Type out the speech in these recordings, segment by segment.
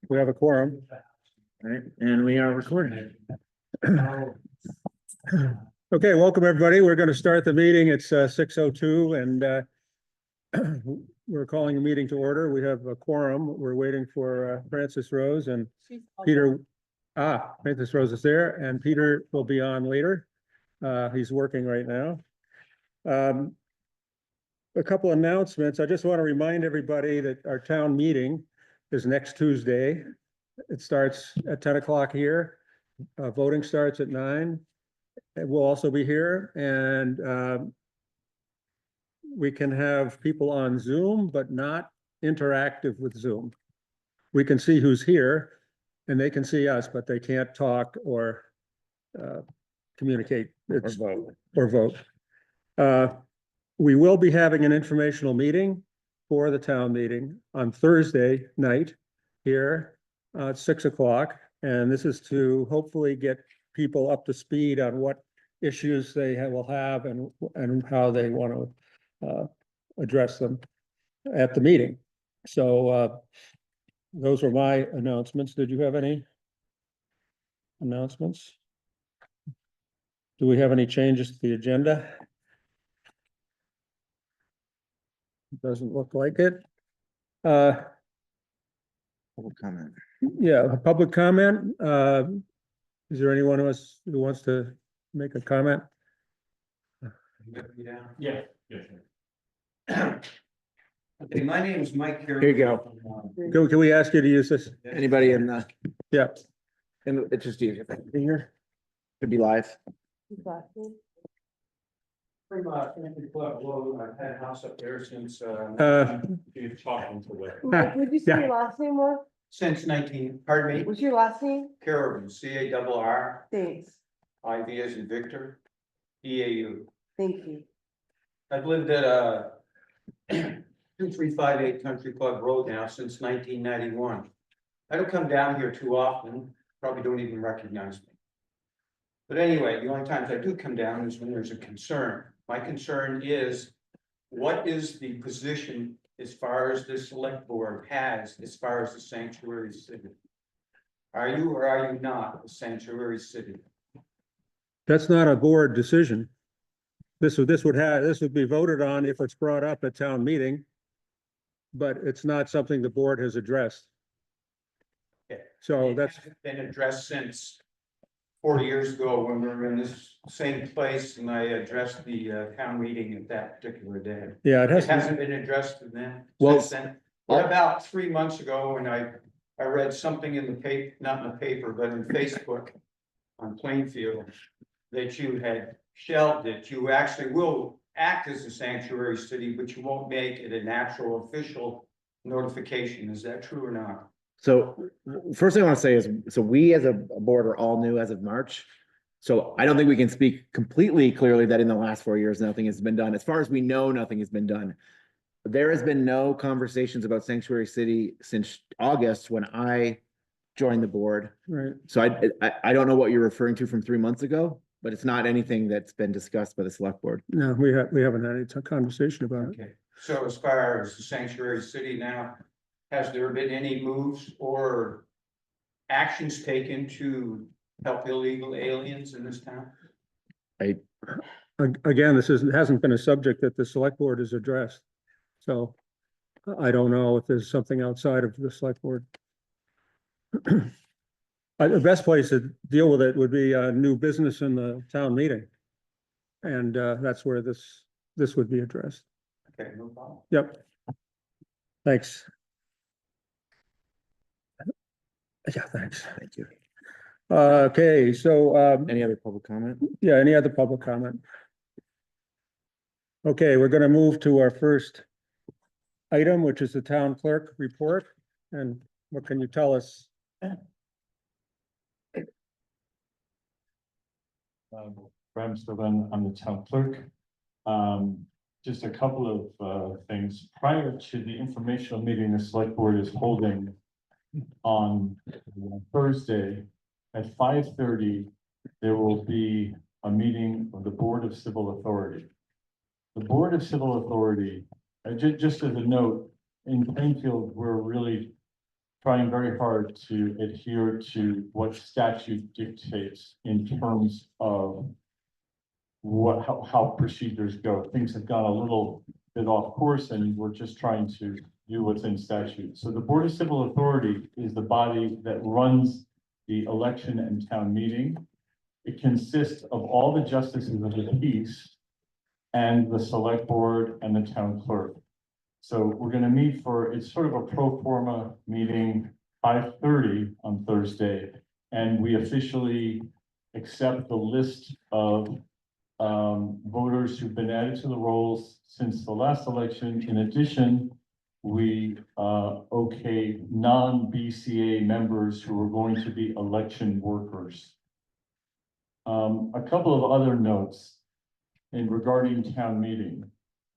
We have a quorum. Right, and we are recording. Okay, welcome, everybody. We're going to start the meeting. It's 6:02 and we're calling a meeting to order. We have a quorum. We're waiting for Francis Rose and Peter. Francis Rose is there and Peter will be on later. He's working right now. A couple announcements. I just want to remind everybody that our town meeting is next Tuesday. It starts at 10 o'clock here. Voting starts at 9. It will also be here, and we can have people on Zoom, but not interactive with Zoom. We can see who's here and they can see us, but they can't talk or communicate or vote. We will be having an informational meeting for the town meeting on Thursday night here at 6 o'clock. And this is to hopefully get people up to speed on what issues they will have and how they want to address them at the meeting. So those were my announcements. Did you have any announcements? Do we have any changes to the agenda? Doesn't look like it. Public comment. Yeah, a public comment. Is there anyone who wants to make a comment? Yeah. Okay, my name is Mike. Here you go. Can we ask you to use this? Anybody in the, Yeah. and it's just easier here. Could be live. From Plainfield Club Road, I've had a house up there since You're talking to where? Mike, would you say Yeah. your last name was? since 19, pardon me, What's your last name? Carrigan, CARR, Thanks, IV as in Victor, EAU. thank you. I've lived at 2358 Country Club Road now since 1991. I don't come down here too often, probably don't even recognize me. But anyway, the only times I do come down is when there's a concern. My concern is, what is the position as far as the select board has, as far as the sanctuary city? Are you or are you not a sanctuary city? That's not a board decision. This would be voted on if it's brought up at town meeting. But it's not something the board has addressed. Okay. So It that's, hasn't been addressed since 40 years ago when we were in this same place and I addressed the town meeting at that particular day. yeah, it It has, hasn't been addressed then, Well, since then. What about 3 months ago when I read something in the paper, not in the paper, but in Facebook on Plainfield, that you had shelved it. You actually will act as a sanctuary city, but you won't make it an actual official notification. Is that true or not? So first thing I want to say is, so we as a board are all new as of March. So I don't think we can speak completely clearly that in the last 4 years, nothing has been done. As far as we know, nothing has been done. There has been no conversations about Sanctuary City since August when I joined the board. right. So I don't know what you're referring to from 3 months ago, but it's not anything that's been discussed by the select board. No, we haven't had any conversation about it. Okay, so as far as the sanctuary city now, has there been any moves or actions taken to help illegal aliens in this town? Again, hasn't been a subject that the select board has addressed. So I don't know if there's something outside of the select board. The best place to deal with it would be new business in the town meeting. And that's where this would be addressed. Okay, no problem. Yep. Thanks. Yeah, thanks. Thank you. Okay, so Any other public comment? yeah, any other public comment? Okay, we're going to move to our first item, which is the town clerk report. And what can you tell us? Bram Sterling, I'm the town clerk. Just a couple of things. Prior to the informational meeting the select board is holding on Thursday at 5:30, there will be a meeting of the Board of Civil Authority. The Board of Civil Authority, just as a note, in Plainfield, we're really trying very hard to adhere to what statute dictates in terms of how procedures go. Things have gone a little bit off course, and we're just trying to do what's in statute. So the Board of Civil Authority is the body that runs the election and town meeting. It consists of all the justices of the peace and the select board and the town clerk. So we're gonna meet for, it's sort of a pro forma meeting, 5:30 on Thursday. And we officially accept the list of voters who've been added to the rolls since the last election. In addition, we okay non-BCA members who are going to be election workers. A couple of other notes in regarding town meeting.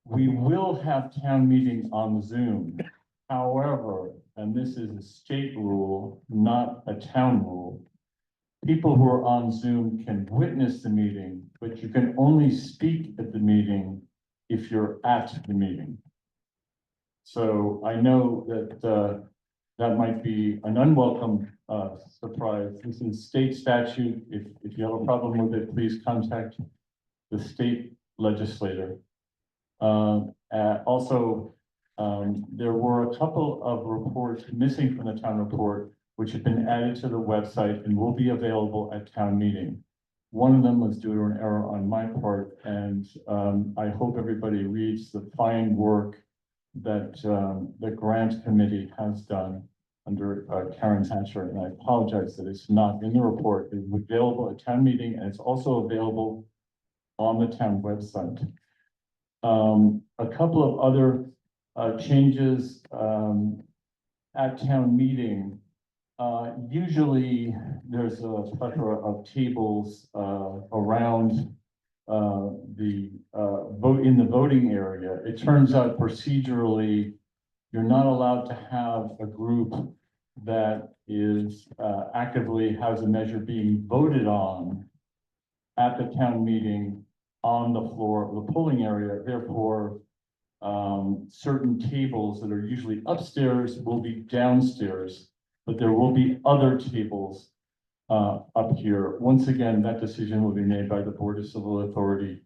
We will have town meeting on Zoom. However, and this is a state rule, not a town rule, people who are on Zoom can witness the meeting, but you can only speak at the meeting if you're at the meeting. So I know that that might be an unwelcome surprise. This is state statute. If you have a problem with it, please contact the state legislator. Also, there were a couple of reports missing from the town report, which have been added to the website and will be available at town meeting. One of them was due to an error on my part, and I hope everybody reads the fine work that the grant committee has done under Karen Hatcher, and I apologize that it's not in the report. It's available at town meeting, and it's also available on the town website. A couple of other changes at town meeting. Usually there's a plethora of tables around the vote in the voting area. It turns out procedurally, you're not allowed to have a group that is actively has a measure being voted on at the town meeting on the floor of the polling area. Therefore, certain tables that are usually upstairs will be downstairs, but there will be other tables up here. Once again, that decision will be made by the Board of Civil Authority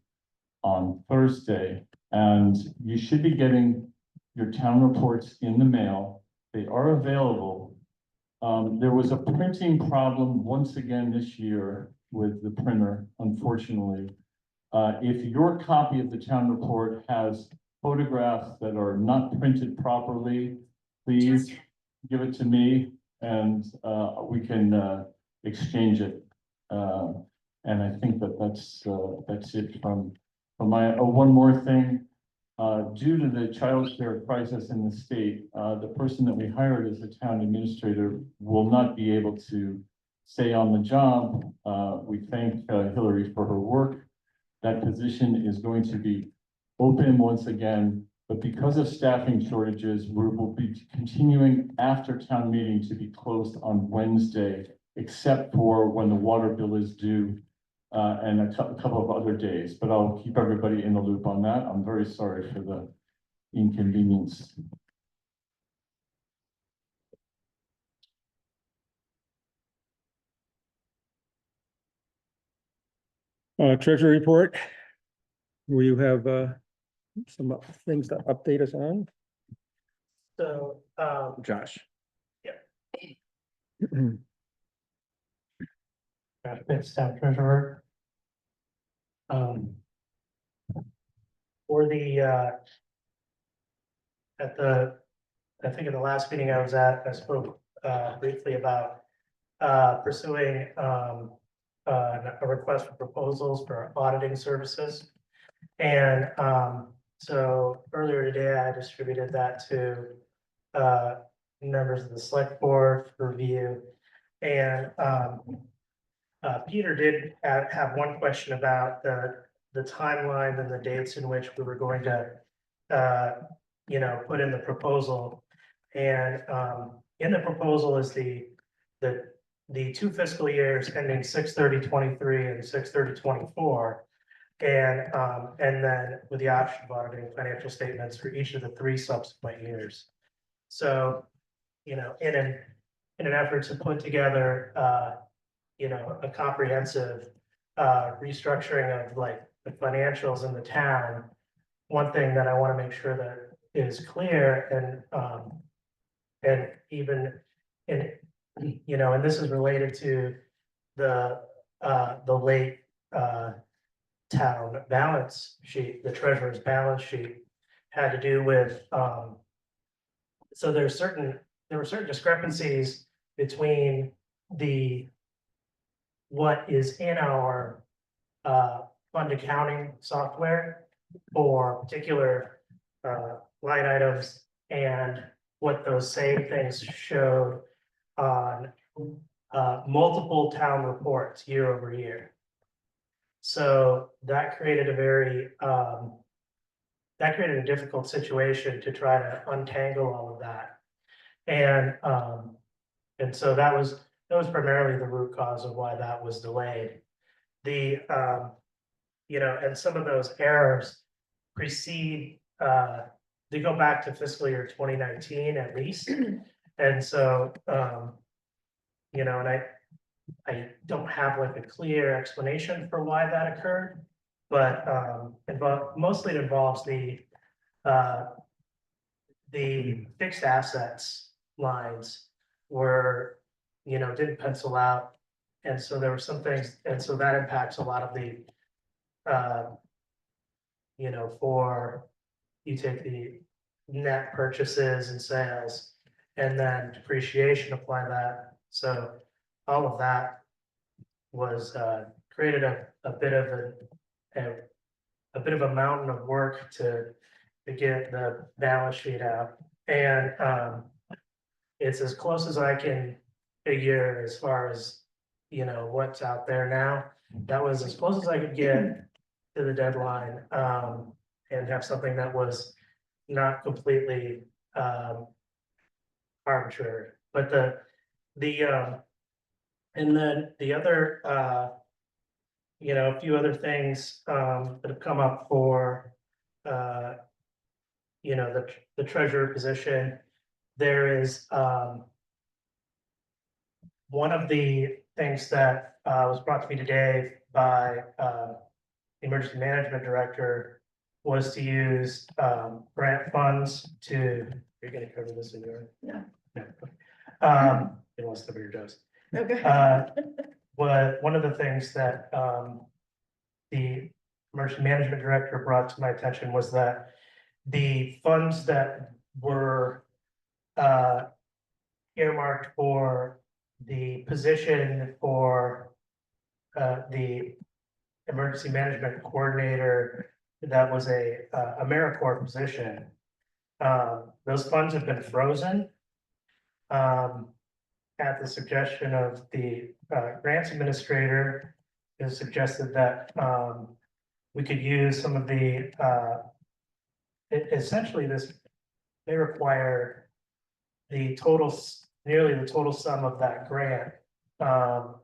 on Thursday, and you should be getting your town reports in the mail. They are available. There was a printing problem once again this year with the printer, unfortunately. If your copy of the town report has photographs that are not printed properly, please give it to me and we can exchange it. And I think that's it from my, one more thing. Due to the child care crisis in the state, the person that we hired as the town administrator will not be able to stay on the job. We thank Hillary for her work. That position is going to be open once again, but because of staffing shortages, we will be continuing after town meeting to be closed on Wednesday, except for when the water bill is due, and a couple of other days, but I'll keep everybody in the loop on that. I'm very sorry for the inconvenience. Treasury report. Will you have some things to update us on? So, Josh. Staff treasurer. For the, I think at the last meeting I was at, I spoke briefly about pursuing a request for proposals for auditing services. And so earlier today, I distributed that to members of the select board for review. And Peter did have one question about the timeline and the dates in which we were going to put in the proposal. And in the proposal is the 2 fiscal years ending 6/30/23 and 6/30/24. And then with the option of auditing financial statements for each of the 3 subsequent years. So, in in an effort to put together, a comprehensive restructuring of like the financials in the town. One thing that I want to make sure that is clear and even in, and this is related to the late town balance sheet, the treasurer's balance sheet had to do with, so there were certain discrepancies between what is in our fund accounting software for particular line items and what those same things showed on multiple town reports year over year. So that created a difficult situation to try to untangle all of that. And so that was primarily the root cause of why that was delayed. And some of those errors precede, they go back to fiscal year 2019 at least. And so, and I don't have like a clear explanation for why that occurred, but mostly it involves the fixed assets lines were, didn't pencil out. And so there were some things, and so that impacts a lot of the, for you take the net purchases and sales and then depreciation, apply that. So all of that was created a bit of a mountain of work to get the balance sheet out. And it's as close as I can figure as far as, what's out there now. That was as close as I could get to the deadline, and have something that was not completely arbitrary. But and then the other, a few other things that have come up for, the treasurer position. There is one of the things that was brought to me today by the emergency management director was to use grant funds to. You're going to cover this in your. No. It wants to be your dose. Okay. But one of the things that the emergency management director brought to my attention was that the funds that were earmarked for the position for the emergency management coordinator, that was a AmeriCorps position. Those funds have been frozen. At the suggestion of the grants administrator, it suggested that we could use some of the essentially this may require the total, nearly the total sum of that grant from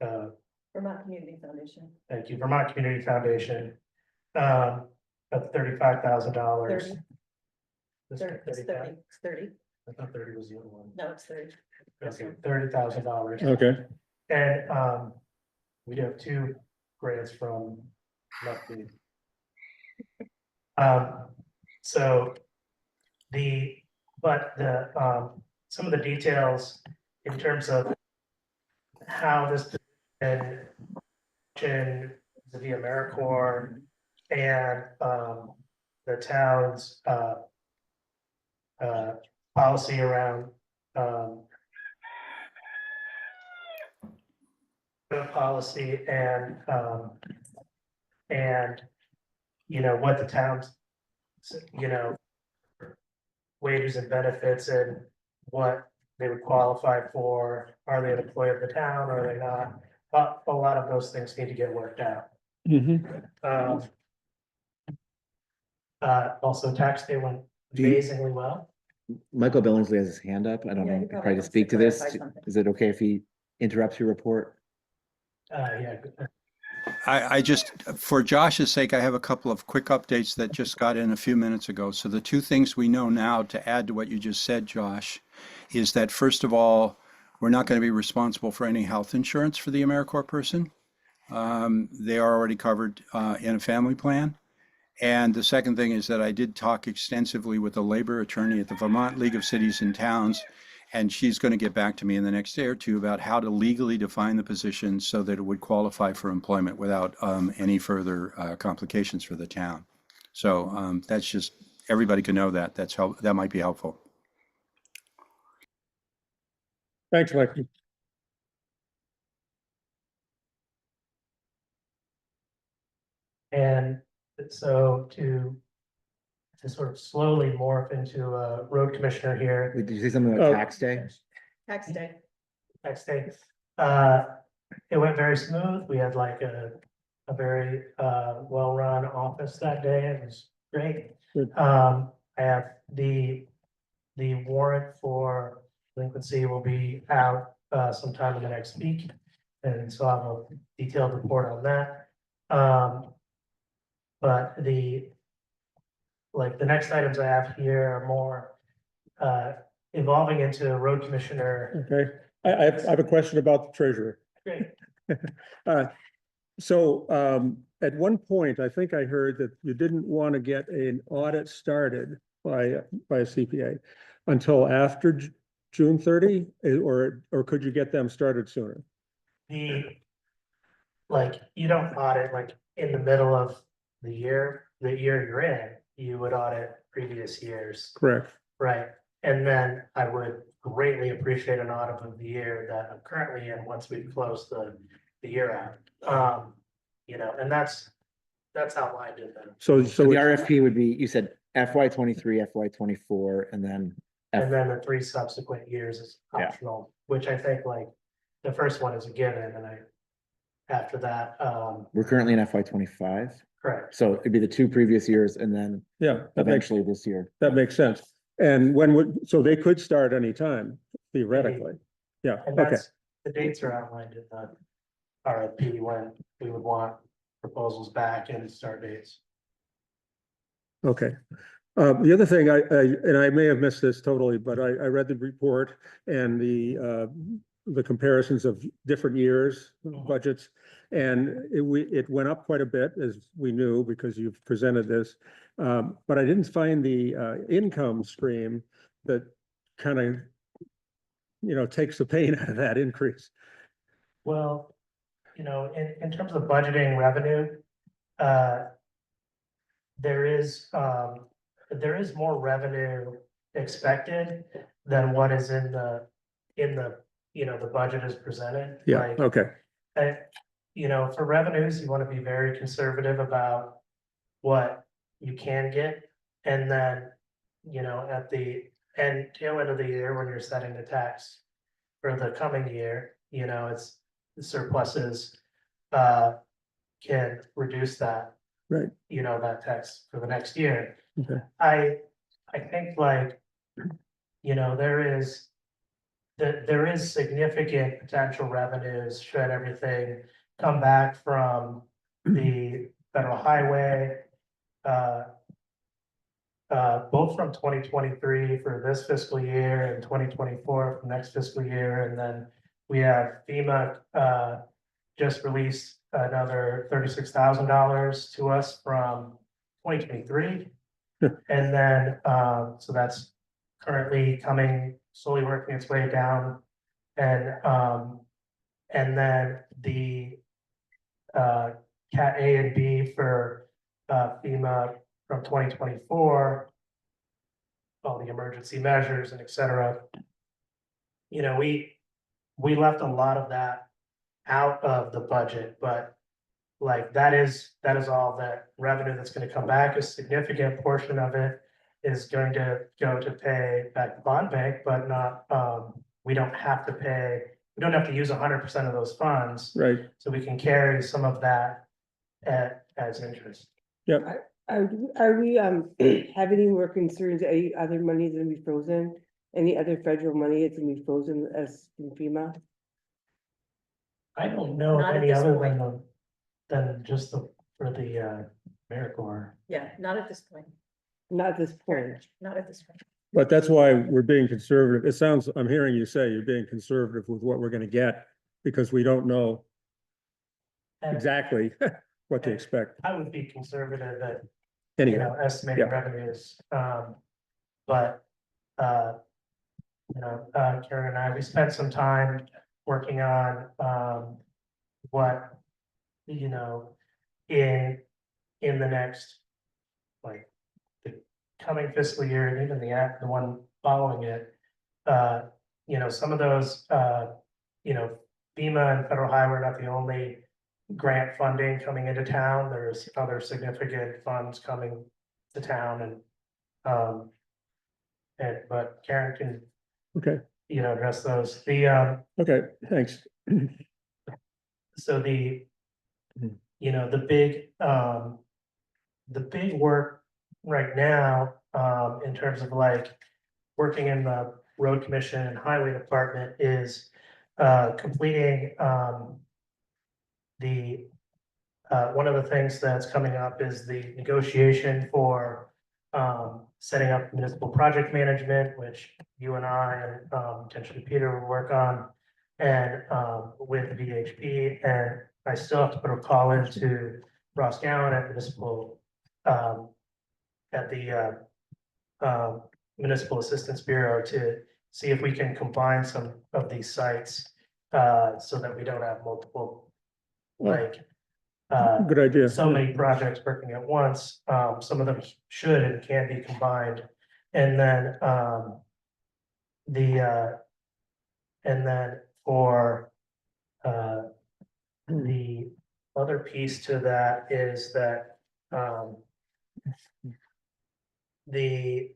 Vermont Community Foundation. thank you, Vermont Community Foundation, of $35,000. 30. It's 30. It's 30. I thought 30 was the other one. No, it's 30. Okay, $30,000. Okay, And we have two grants from Lefty. So some of the details in terms of how this position via AmeriCorps and the town's policy around policy and what the town's wages and benefits and what they would qualify for. Are they an employee of the town? Or are they not? But a lot of those things need to get worked out. Also, tax day went amazingly well. Michael Billingsley has his hand up. I don't Yeah, know, he probably probably to wants to speak to this. clarify something. Is it okay if he interrupts your report? Yeah. I just, for Josh's sake, I have a couple of quick updates that just got in a few minutes ago. So the two things we know now to add to what you just said, Josh, is that first of all, we're not going to be responsible for any health insurance for the AmeriCorps person. They are already covered in a family plan. And the second thing is that I did talk extensively with a labor attorney at the Vermont League of Cities and Towns, and she's going to get back to me in the next day or two about how to legally define the position so that it would qualify for employment without any further complications for the town. So that's just, everybody can know that. That might be helpful. Thanks, Mike. And so to sort of slowly morph into a road commissioner here, Wait, did you say something Oh. about tax day? Tax day. next day. It went very smooth. We had like a very well-run office that day. It was great. Good. I have the warrant for delinquency will be out sometime in the next week. And so I'll have a detailed report on that. But the next items I have here are more evolving into a road commissioner. Okay, I have a question about the treasurer. Great. So at one point, I think I heard that you didn't want to get an audit started by a CPA until after June 30, or could you get them started sooner? You don't audit like in the middle of the year you're in, you would audit previous years, Correct. right? And then I would greatly appreciate an audit of the year that I'm currently in once we've closed the year out. And that's outlined in them. So The it's- RFP would be, you said FY 23, FY 24, and then And then the 3 subsequent years is Yeah. optional, which I think like the first one is a given and after that, we're currently in FY 25. correct. So it'd be the 2 previous years and then yeah, eventually this year. that makes sense. And so they could start anytime theoretically. Yeah, And okay, that's, the dates are outlined in the RFP when we would want proposals back and start dates. okay. The other thing and I may have missed this totally, but I read the report and the comparisons of different years, budgets. And it went up quite a bit, as we knew, because you've presented this. But I didn't find the income stream that kind of, takes the pain out of that increase. Well, in terms of budgeting revenue, there is more revenue expected than what is in the the budget is presented. Yeah, Like, okay, for revenues, you want to be very conservative about what you can get. And then, at the tail end of the year, when you're setting the tax for the coming year, it's the surpluses can reduce that. Right. That tax for the next year. okay, I think there is significant potential revenues should everything come back from the federal highway. Both from 2023 for this fiscal year and 2024 for next fiscal year, and then we have FEMA just released another $36,000 to us from 2023. And then, so that's currently slowly working its way down. And then the Cat A and B for FEMA from 2024, all the emergency measures and et cetera. We left a lot of that out of the budget, but like that is all that revenue that's going to come back. A significant portion of it is going to go to pay back the bond bank, but not, we don't have to use 100% of those funds. right, So we can carry some of that as interest. yep. Are we have any more concerns, any other money that's gonna be frozen? Any other federal money that's gonna be frozen as in FEMA? I don't know Not at any this other point. than than just for the AmeriCorps. Yeah, not at this point, Not at this point. not at this point. But that's why we're being conservative. It sounds, I'm hearing you say you're being conservative with what we're gonna get, because we don't know And exactly what to expect. I would be conservative at, Anyway, estimating yeah. revenues, but, Karen and I, we spent some time working on, what, in the next, like, the coming fiscal year and even the one following it, some of those, FEMA and federal highway are not the only grant funding coming into town. There's other significant funds coming to town but Karen can, Okay, address those. okay, thanks. So the big work right now, in terms of like working in the road commission and highway department is, completing, one of the things that's coming up is the negotiation for, setting up municipal project management, which you and I and, potentially Peter will work on. And, with VHP, and I still have to put a call into Ross Gowan at municipal, at the, Municipal Assistance Bureau to see if we can combine some of these sites, so that we don't have multiple, like, Good idea. so many projects working at once. Some of them should and can be combined. And then, for, the other piece to that is that, the.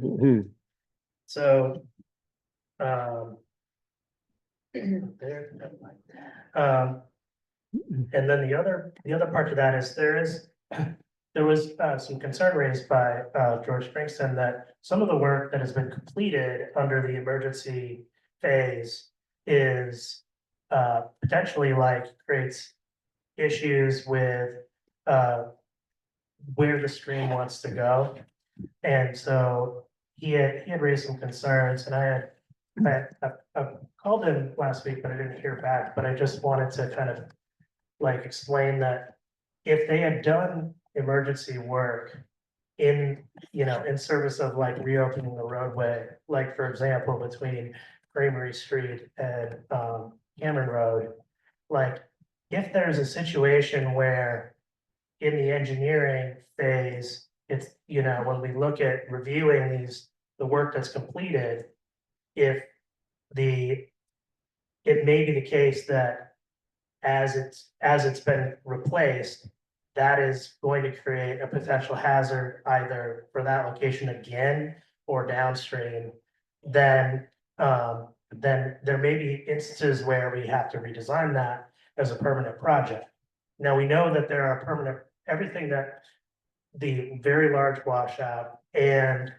Mhm. So, and then the other part to that is there was some concern raised by George Springston that some of the work that has been completed under the emergency phase is potentially like creates issues with where the stream wants to go. And so he had raised some concerns, and I called him last week, but I didn't hear back. But I just wanted to kind of like explain that if they had done emergency work in service of like reopening the roadway, like for example, between Creamery Street and Cameron Road, like if there's a situation where in the engineering phase, it's, when we look at reviewing the work that's completed, if it may be the case that as it's been replaced, that is going to create a potential hazard either for that location again or downstream, then there may be instances where we have to redesign that as a permanent project. Now, we know that there are everything that the very large washout and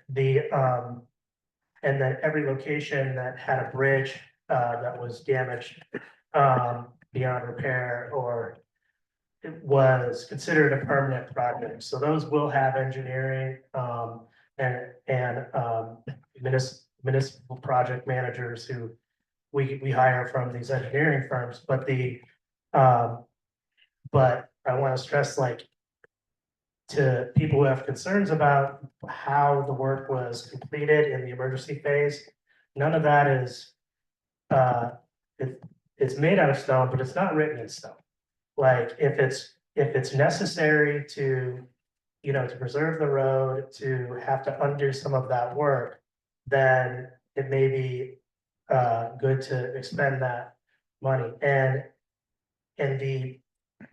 and then every location that had a bridge that was damaged beyond repair or it was considered a permanent project. So those will have engineering and municipal project managers who we hire from these engineering firms. But but I want to stress, like, to people who have concerns about how the work was completed in the emergency phase, none of that is it's made out of stone, but it's not written in stone. Like if it's necessary to, to preserve the road, to have to undo some of that work, then it may be good to expend that money. And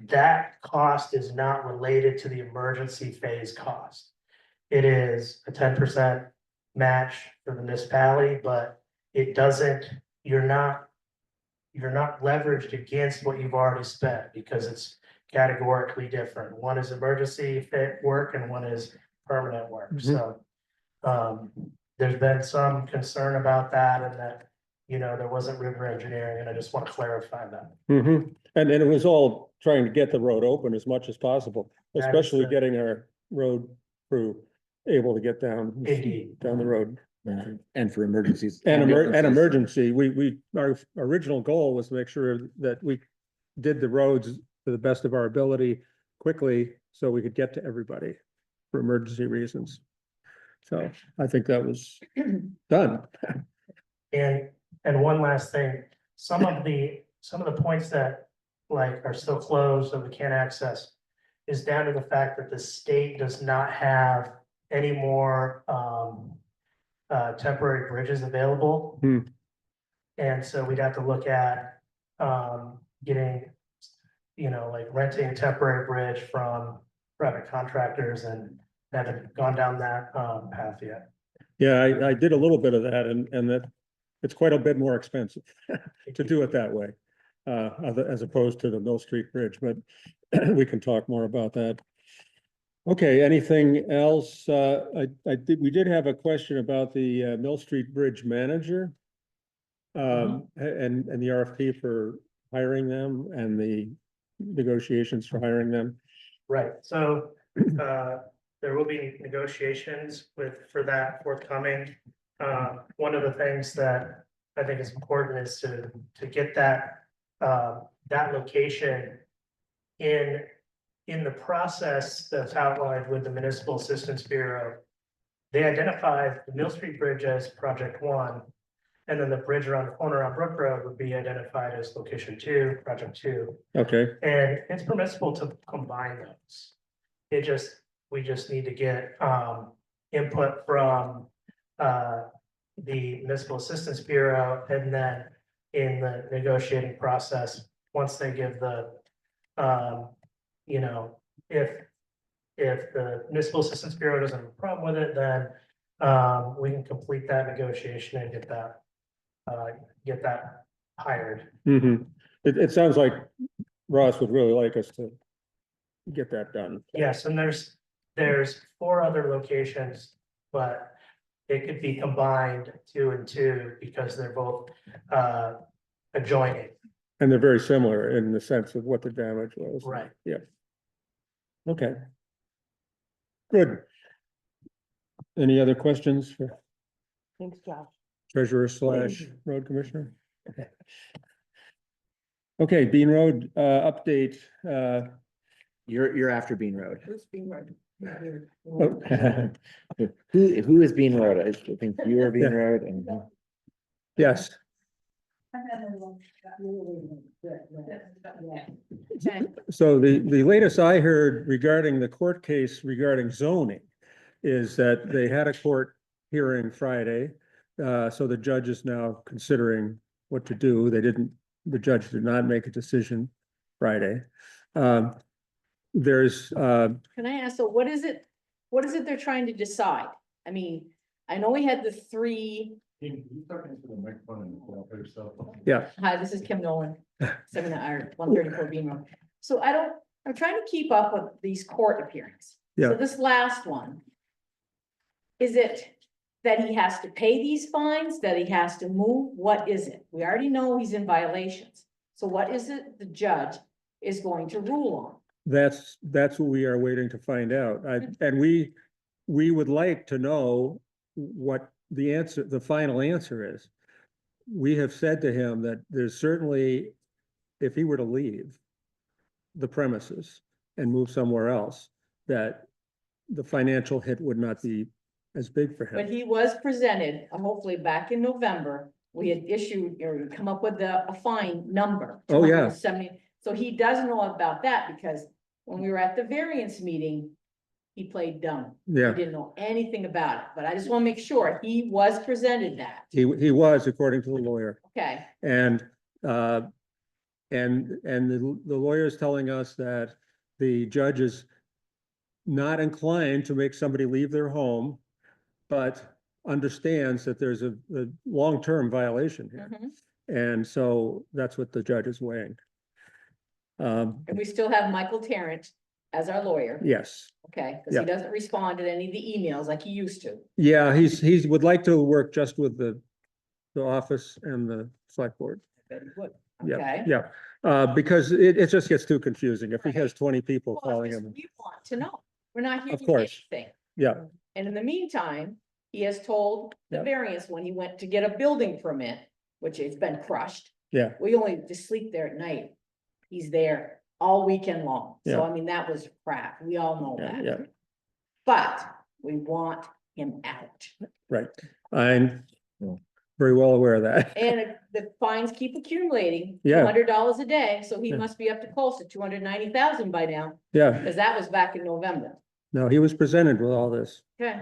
that cost is not related to the emergency phase cost. It is a 10% match for the municipality, but it doesn't, you're not leveraged against what you've already spent because it's categorically different. One is emergency fit work and one is permanent work. So there's been some concern about that, and that there wasn't river engineering, and I just want to clarify that. And it was all trying to get the road open as much as possible, That is especially the- getting our road crew able to get down Indeed. the road. And for emergencies. And emergencies. emergency, our original goal was to make sure that we did the roads to the best of our ability quickly, so we could get to everybody for emergency reasons. So I think that was done. And one last thing, some of the points that like are still closed that we can't access is down to the fact that the state does not have any more temporary bridges available. Hmm. And so we'd have to look at getting, like renting a temporary bridge from private contractors, and haven't gone down that path yet. Yeah, I did a little bit of that, and that it's quite a bit more expensive to do it that way. As opposed to the Mill Street Bridge, but we can talk more about that. Okay, anything else? We did have a question about the Mill Street Bridge manager. And the RFP for hiring them and the negotiations for hiring them. Right, so there will be negotiations for that forthcoming. One of the things that I think is important is to get that location in the process that's outlined with the Municipal Assistance Bureau. They identified the Mill Street Bridge as project 1, and then the bridge around the corner on Brook Road would be identified as location 2, project 2. Okay, And it's permissible to combine those. We just need to get input from the Municipal Assistance Bureau, and then in the negotiating process, once they give the if the Municipal Assistance Bureau doesn't have a problem with it, then we can complete that negotiation and get that hired. It sounds like Ross would really like us to get that done. Yes, and there's 4 other locations, but it could be combined 2 and 2 because they're both adjoining. And they're very similar in the sense of what the damage was. Right. Yeah. Okay. Good. Any other questions for Thanks, Josh. treasurer / road commissioner? Okay, Bean Road, update, You're after Bean Road. Who's being right? oh, Who is Bean Road? I think you are Bean Yeah. Road and. yes, so the latest I heard regarding the court case regarding zoning is that they had a court hearing Friday. So the judge is now considering what to do. The judge did not make a decision Friday. There's, Can I ask, so what is it they're trying to decide? I mean, I know we had the 3, You talking to the microphone and pull up yourself. hi, this is Kim Nolan, 134 Bean Road. So I'm trying to keep up with these court appearances. Yeah. So this last one, is it that he has to pay these fines, that he has to move? What is it? We already know he's in violations. So what is it the judge is going to rule on? that's what we are waiting to find out. And we would like to know what the final answer is. We have said to him that there's certainly, if he were to leave the premises and move somewhere else, that the financial hit would not be as big for But him. he was presented, hopefully back in November, we had issued or come up with a fine number. Oh, yeah. 270. So he does know about that because when we were at the variance meeting, he played dumb. Yeah, He didn't know anything about it, but I just want to make sure he was presented that. he was, according to the lawyer. Okay, And the lawyer is telling us that the judge is not inclined to make somebody leave their home, but understands that there's a long-term violation here. mhm. And so that's what the judge is weighing. And we still have Michael Tarrant as our lawyer, Yes, okay, because Yeah. he doesn't respond to any of the emails like he used to. yeah, he would like to work just with the the office and the select board. Very good. Yeah, Okay. yeah, because it just gets too confusing. If he has 20 people Well, calling because him, we want to know. We're not Of hearing course. anything. yeah, And in the meantime, he has told the Yeah. variance when he went to get a building permit, which has been crushed. yeah, We only just sleep there at night. He's there all weekend long. So Yeah. I mean, that was crap. We all know yeah, that. yeah, But we want him out. right. I'm Yeah. very well aware of that. And the fines keep accumulating, Yeah. $200 a day, so he Yeah. must be up to close to 290,000 by now, Yeah, because that was back in November. no, he was presented with all this. Okay,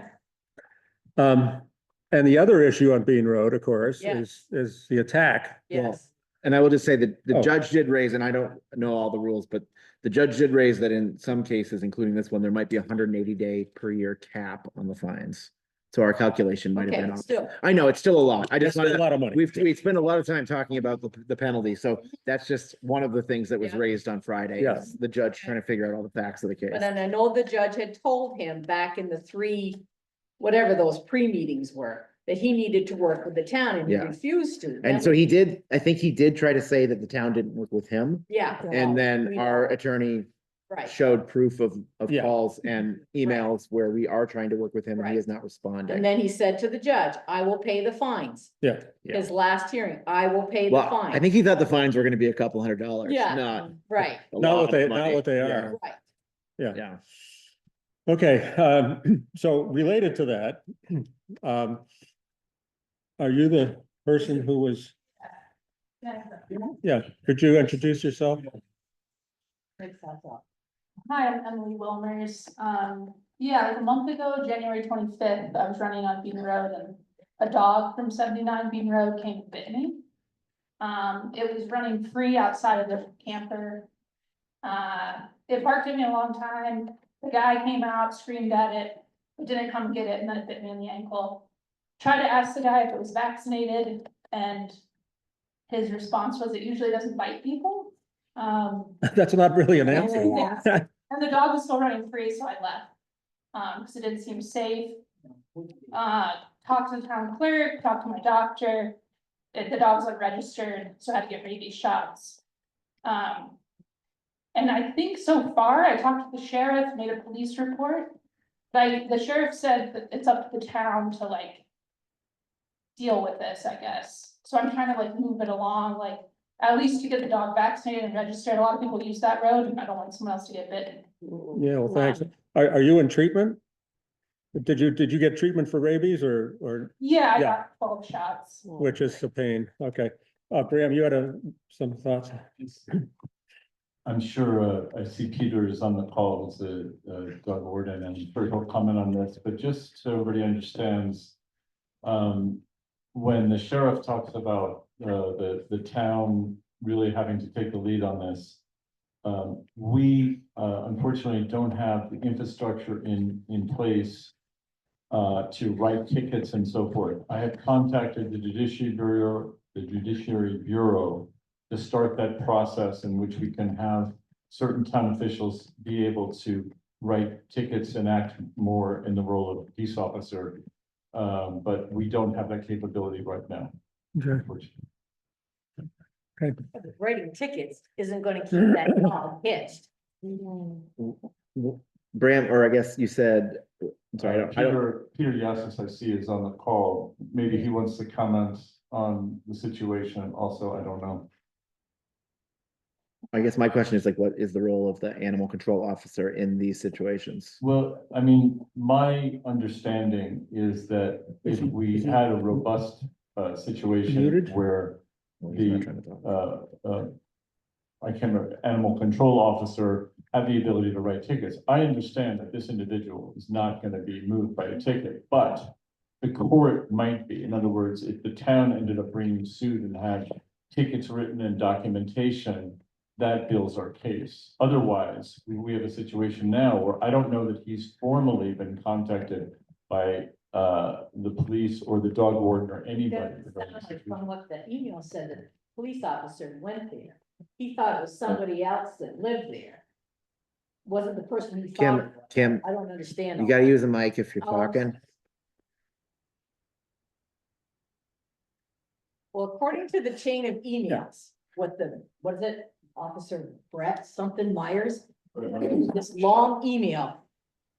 And the other issue on Bean Road, of course, Yeah. is the attack. yes, And I will just say that the Oh. judge did raise, and I don't know all the rules, but the judge did raise that in some cases, including this one, there might be a 180-day per year cap on the fines. So our calculation might have been okay, off. still, I know, it's still a lot. I That's just wanted a to, lot of money. we spent a lot of time talking about the penalty, so that's just one of the things that was Yeah. raised on Friday. Yeah. is The judge trying to figure out all the facts of the case. but then I know the judge had told him back in the three, whatever those pre-meetings were, that he needed to work with the town and he Yeah. refused to. And Then so we- he did, I think he did try to say that the town didn't work with him. Yeah. And we then our know. attorney Right, showed proof of Yeah. calls and emails where we are trying to work with him and he Right. is not responding. and then he said to the judge, I will pay the fines. Yeah, Yeah. His last hearing, I will pay the Well, fines. I think he thought the fines were gonna be a couple $100, Yeah. not Right, a Not lot what of they- not money. what they Yeah, are. right. Yeah. okay, so related to that, um, are you the person who was, yeah, could you introduce yourself? Hi, I'm Emily Wilmers. Yeah, like a month ago, January 25th, I was running on Bean Road and a dog from 79 Bean Road came and bit me. It was running free outside of the camper. It barked at me a long time. The guy came out, screamed at it, but didn't come get it, and then it bit me in the ankle. Tried to ask the guy if it was vaccinated, and his response was it usually doesn't bite people. That's not really an Yeah. answer. And the dog was still running free, so I left. Because it didn't seem safe. Talked to the town clerk, talked to my doctor. The dog's unregistered, so I had to get rabies shots. And I think so far, I talked to the sheriff, made a police report. But the sheriff said that it's up to the town to like deal with this, I guess. So I'm trying to like move it along, like at least to get the dog vaccinated and registered. A lot of people use that road and I don't want someone else to get bitten. Yeah, well, thanks. Are you in treatment? Did you get treatment for rabies or Yeah, I Yeah. got 12 shots. which is the pain? Okay. Graham, you had some thoughts? I'm sure, I see Peter is on the call as the dog warden, and I'm sure he'll comment on this, but just so everybody understands. When the sheriff talks about, the town really having to take the lead on this. We, unfortunately don't have the infrastructure in place. To write tickets and so forth. I have contacted the Judiciary Bureau to start that process in which we can have certain town officials be able to write tickets and act more in the role of peace officer. But we don't have that capability right now, Okay. unfortunately. Writing tickets isn't gonna keep that dog hitched. Bram, or I guess you said, I'm sorry, I don't, Peter Yasis, I see, is on the call. Maybe he wants to comment on the situation also, I don't know. I guess my question is like, what is the role of the animal control officer in these situations? Well, I mean, my understanding is that if we had a robust situation Muted? where Well, he's not the trying to talk. I can't remember, animal control officer had the ability to write tickets. I understand that this individual is not gonna be moved by a ticket, but the court might be. In other words, if the town ended up bringing suit and had tickets written and documentation, that builds our case. Otherwise, we have a situation now where I don't know that he's formally been contacted by the police or the dog warden or anybody. That sounds like from what the email said, the police officer went there. He thought it was somebody else that lived there. Wasn't the person he thought. Kim, it was. Kim, I don't understand. you all gotta that. use a mic if you're Oh, I'm talking. Well, according to the chain of emails, what is it, Officer Brett, something Myers? This long email.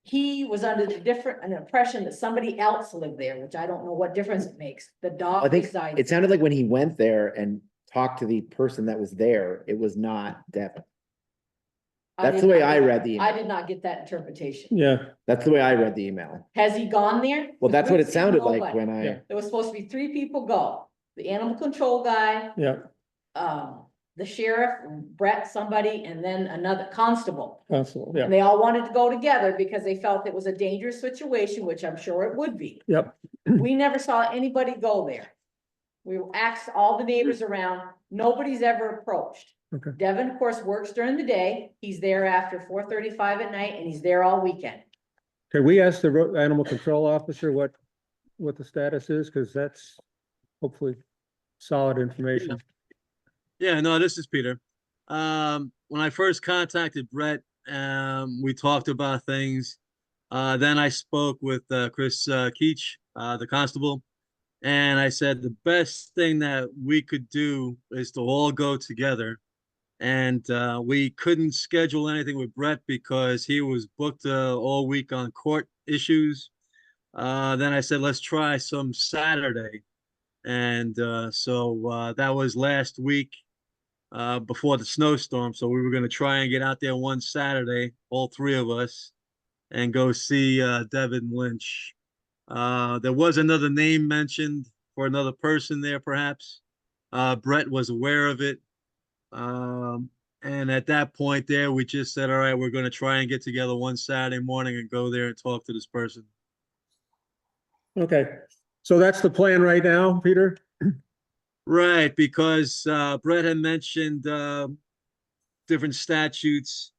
He was under an impression that somebody else lived there, which I don't know what difference it makes. The dog I think resides. it sounded like when he went there and talked to the person that was there, it was not Devin. I That's did the way not I get- read the I email. did not get that interpretation. Yeah, That's the way I read the email. Has he gone there? Well, that's what it We've seen sounded like nobody. when Yeah. I, There was supposed to be 3 people go. The animal control guy, yeah, the sheriff, Brett, somebody, and then another constable. constable, yeah, And they all wanted to go together because they felt it was a dangerous situation, which I'm sure it would be. yep, We never saw anybody go there. We asked all the neighbors around, nobody's ever approached. Okay. Devin, of course, works during the day. He's there after 4:35 at night and he's there all weekend. Can we ask the animal control officer what the status is? Because that's hopefully solid information. Yeah, no, this is Peter. When I first contacted Brett, we talked about things. Then I spoke with Chris Keach, the constable, and I said the best thing that we could do is to all go together. And we couldn't schedule anything with Brett because he was booked all week on court issues. Then I said, let's try some Saturday. And so that was last week before the snowstorm. So we were going to try and get out there one Saturday, all 3 of us, and go see Devin Lynch. There was another name mentioned for another person there, perhaps. Brett was aware of it. And at that point there, we just said, all right, we're going to try and get together one Saturday morning and go there and talk to this person. Okay, so that's the plan right now, Peter? Right, because Brett had mentioned different statutes.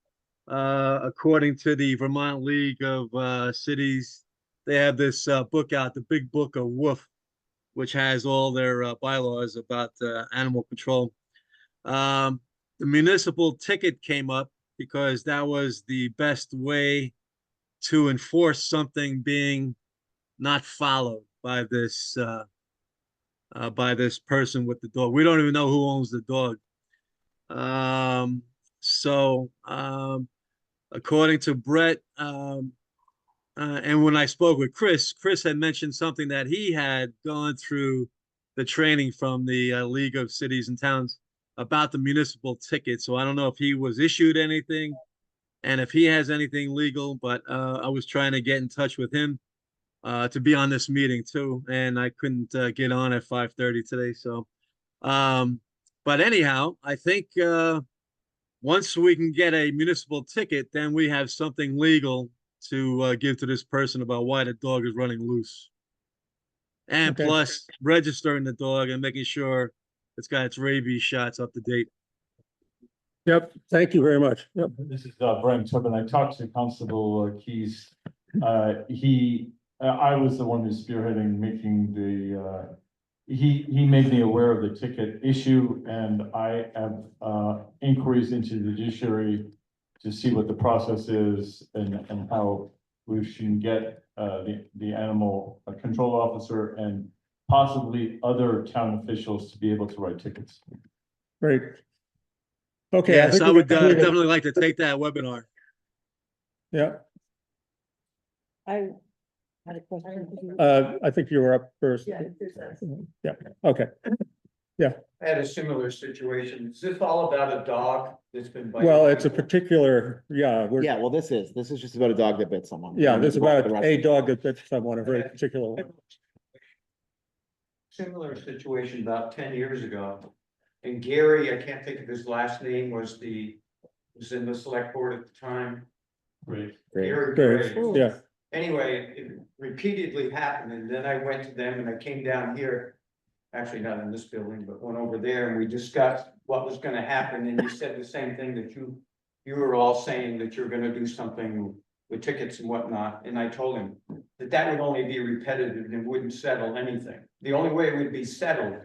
According to the Vermont League of Cities, they have this book out, the Big Book of Woof, which has all their bylaws about animal control. The municipal ticket came up because that was the best way to enforce something being not followed by this person with the dog. We don't even know who owns the dog. According to Brett, and when I spoke with Chris had mentioned something that he had gone through the training from the League of Cities and Towns about the municipal ticket. So I don't know if he was issued anything and if he has anything legal, but I was trying to get in touch with him to be on this meeting too. And I couldn't get on at 5:30 today. So, but anyhow, I think once we can get a municipal ticket, then we have something legal to give to this person about why the dog is running loose. And Okay. plus registering the dog and making sure it's got its rabies shots up to date. Yep, thank you very much. Yep, This is Brian Tobin. I talked to Constable Keys. I was the one who's spearheading making the, he made me aware of the ticket issue, and I have inquiries into the judiciary to see what the process is and how we should get the animal control officer and possibly other town officials to be able to write tickets. great. Okay. Yes, think I we would completed- definitely like to take that webinar. Yeah, I had a question. I think you were up first. Yeah, there's that. Yeah, okay. I had a similar situation. Is this all about a dog that's been biting? Well, it's a people? particular, yeah, yeah, well, this is just about a dog that bit someone. yeah, this is about The rest- a dog that bit someone, a very particular one. Similar situation about 10 years ago. And Gary, I can't think of his last name, was in the select board at the time. Great. Great. Gary Great, Gray. yeah, Anyway, it repeatedly happened, and then I went to them and I came down here. Actually, not in this building, but went over there and we discussed what was gonna happen, and you said the same thing that you were all saying that you're gonna do something with tickets and whatnot, and I told him that would only be repetitive and wouldn't settle anything. The only way it would be settled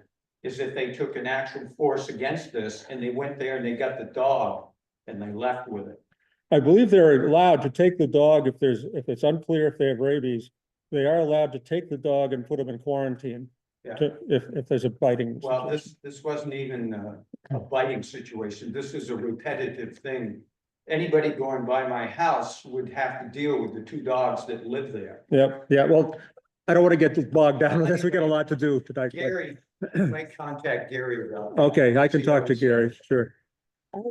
is if they took an actual force against this, and they went there and they got the dog, and they left with it. I believe they're allowed to take the dog if it's unclear if they have rabies. They are allowed to take the dog and put him in quarantine. Yeah. if there's a biting. Well, situation. this wasn't even a biting situation. This is a repetitive thing. Anybody going by my house would have to deal with the two dogs that live there. Yep, yeah, well, I don't want to get bogged down with this. We got a lot to do tonight. but- Gary, might contact Gary about that. Okay, I can See talk how to he Gary, says. sure.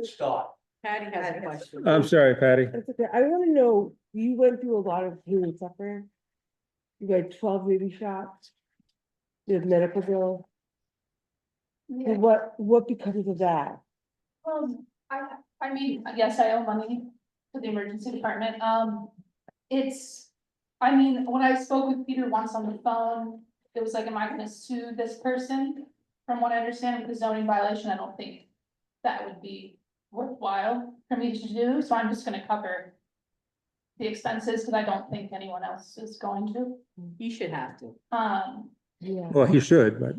Stop. Patty has a question. I'm sorry, Patty. That's okay. I wanna know, you went through a lot of pain and suffering. You had 12 baby shots. You have medical bills. Yeah. What becomes of that? I mean, yes, I owe money to the emergency department. I mean, when I spoke with Peter once on the phone, it was like, am I gonna sue this person? From what I understand with the zoning violation, I don't think that would be worthwhile for me to do, so I'm just gonna cover the expenses, because I don't think anyone else is going to. You should have to. Yeah. Well, he should, but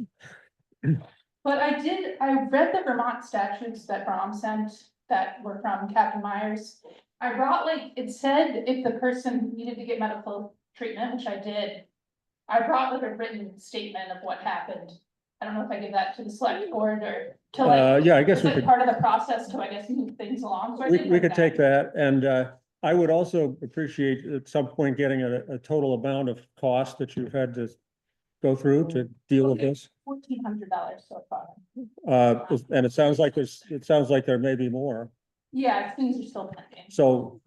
But I read the Vermont statutes that Brom sent that were from Captain Myers. I brought it said if the person needed to get medical treatment, which I did. I brought a written statement of what happened. I don't know if I give that to the select board or to yeah, I guess it's we like could, part of the process to, I guess, move things along. So I did we like could take that. And I would also appreciate at some point getting a total amount of cost that you've had to go through to deal with this. $1,400 so far. And it sounds like there may be more. Yeah, things are still pending. So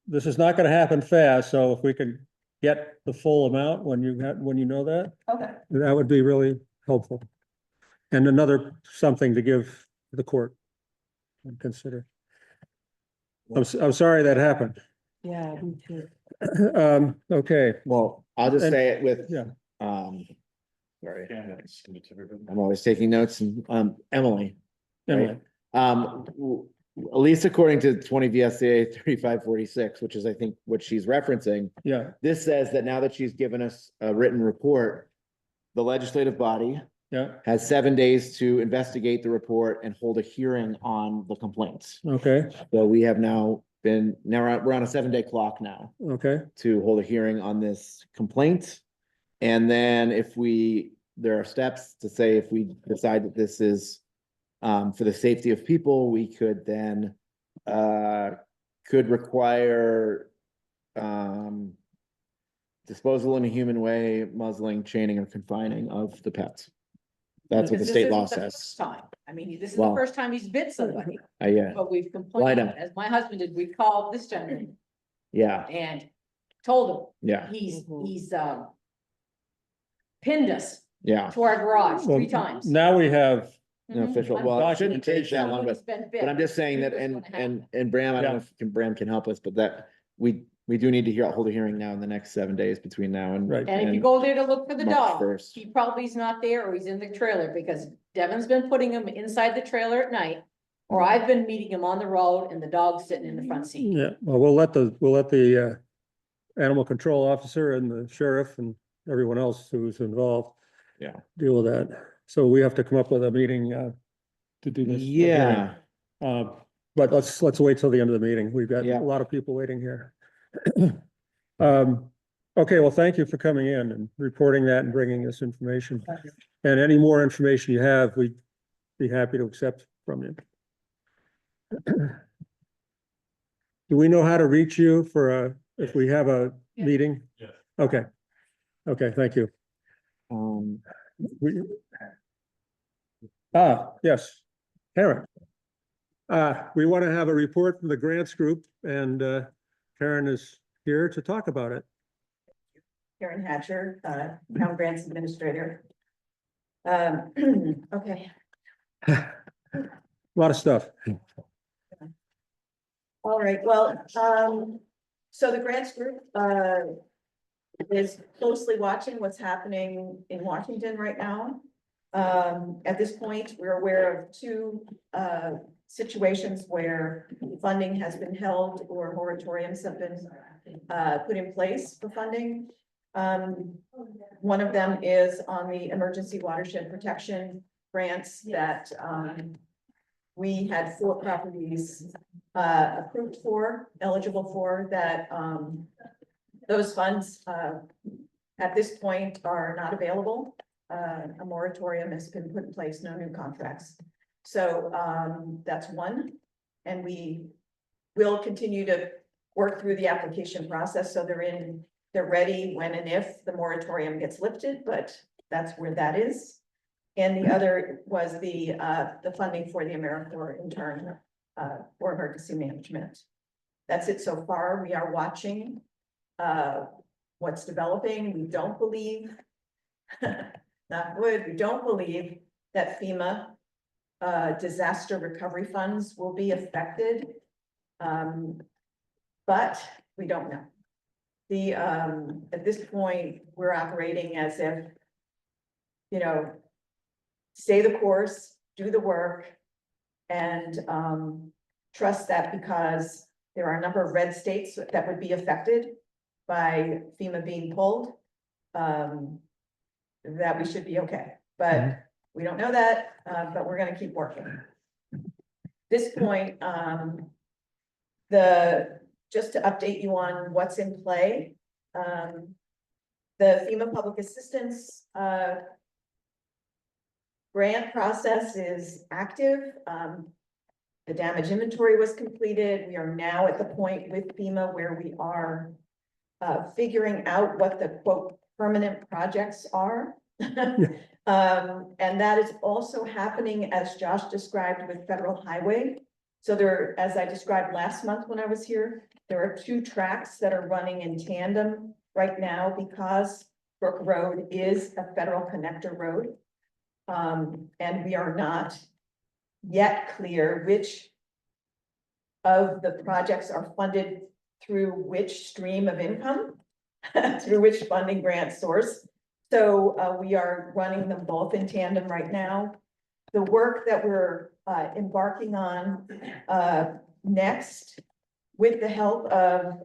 this is not gonna happen fast, so if we can get the full amount when you know that, Okay. that would be really helpful. And another something to give the court and consider. I'm sorry that happened. Yeah, me too. Okay, Well, I'll just And- say it with, yeah. Sorry, Yeah, send it to everybody. I'm always taking notes and, Emily. Emily. At least according to 20 VSA 3546, which is, I think, what she's referencing. Yeah, This says that now that she's given us a written report, the legislative body yeah, has 7 days to investigate the report and hold a hearing on the complaints. okay, So we have now we're on a 7-day clock now okay, to hold a hearing on this complaint. And then there are steps to say if we decide that this is for the safety of people, we could then could require disposal in a human way, muzzling, chaining, or confining of the pets. That's what the Because state this law isn't the says. first time. I mean, this is the Well- first time he's bit somebody, Yeah, but we've Well, I complained, know. as my husband did, we called this gentleman yeah, and told yeah, him, he's pinned us yeah. to our garage Well, 3 times. now we have, No Mhm. official, well, it shouldn't take that long, Somebody's been bit. but I'm just saying that, Here's and, what's gonna happen. and Bram, I don't know if Bram can help us, but that we do need to hold a hearing now in the next 7 days between now and. Right. And if you go there to look for the March dog, 1st. he probably is not there or he's in the trailer because Devin's been putting him inside the trailer at night. Or I've been meeting him on the road and the dog's sitting in the front seat. yeah, well, we'll let the animal control officer and the sheriff and everyone else who's involved. Yeah. Deal with that. So we have to come up with a meeting to do this. Yeah, But let's wait till the end of the meeting. We've got Yeah. a lot of people waiting here. Okay, well, thank you for coming in and reporting that and bringing this information. And any more information you have, we'd be happy to accept from you. Do we know how to reach you if we have a Yeah. meeting? Yes. Okay. Okay, thank you. We- yes, Karen. We want to have a report from the grants group and Karen is here to talk about it. Karen Hatcher, Town Grants Administrator. Okay, A lot of stuff. all right, well, so the grants group, is closely watching what's happening in Washington right now. At this point, we're aware of 2, situations where funding has been held or moratoriums have been, put in place for funding. One of them is on the emergency watershed protection grants that, we had 4 properties, approved for, eligible for that, those funds, at this point are not available. a moratorium has been put in place, no new contracts. So, that's one. And we will continue to work through the application process, so they're ready when and if the moratorium gets lifted, but that's where that is. And the other was the funding for the AmeriCorps intern, for emergency management. That's it so far. We are watching, what's developing. We don't believe, not good, we don't believe that FEMA, disaster recovery funds will be affected. But we don't know. At this point, we're operating as if, you know, stay the course, do the work, and trust that because there are a number of red states that would be affected by FEMA being pulled, that we should be okay. But we don't know that, but we're gonna keep working. This point, just to update you on what's in play, the FEMA public assistance grant process is active. The damage inventory was completed. We are now at the point with FEMA where we are figuring out what the quote permanent projects are. And that is also happening, as Josh described, with Federal Highway. So there, as I described last month when I was here, there are 2 tracks that are running in tandem right now because Brook Road is a federal connector road. And we are not yet clear which of the projects are funded through which stream of income, through which funding grant source. So we are running them both in tandem right now. The work that we're embarking on next, with the help of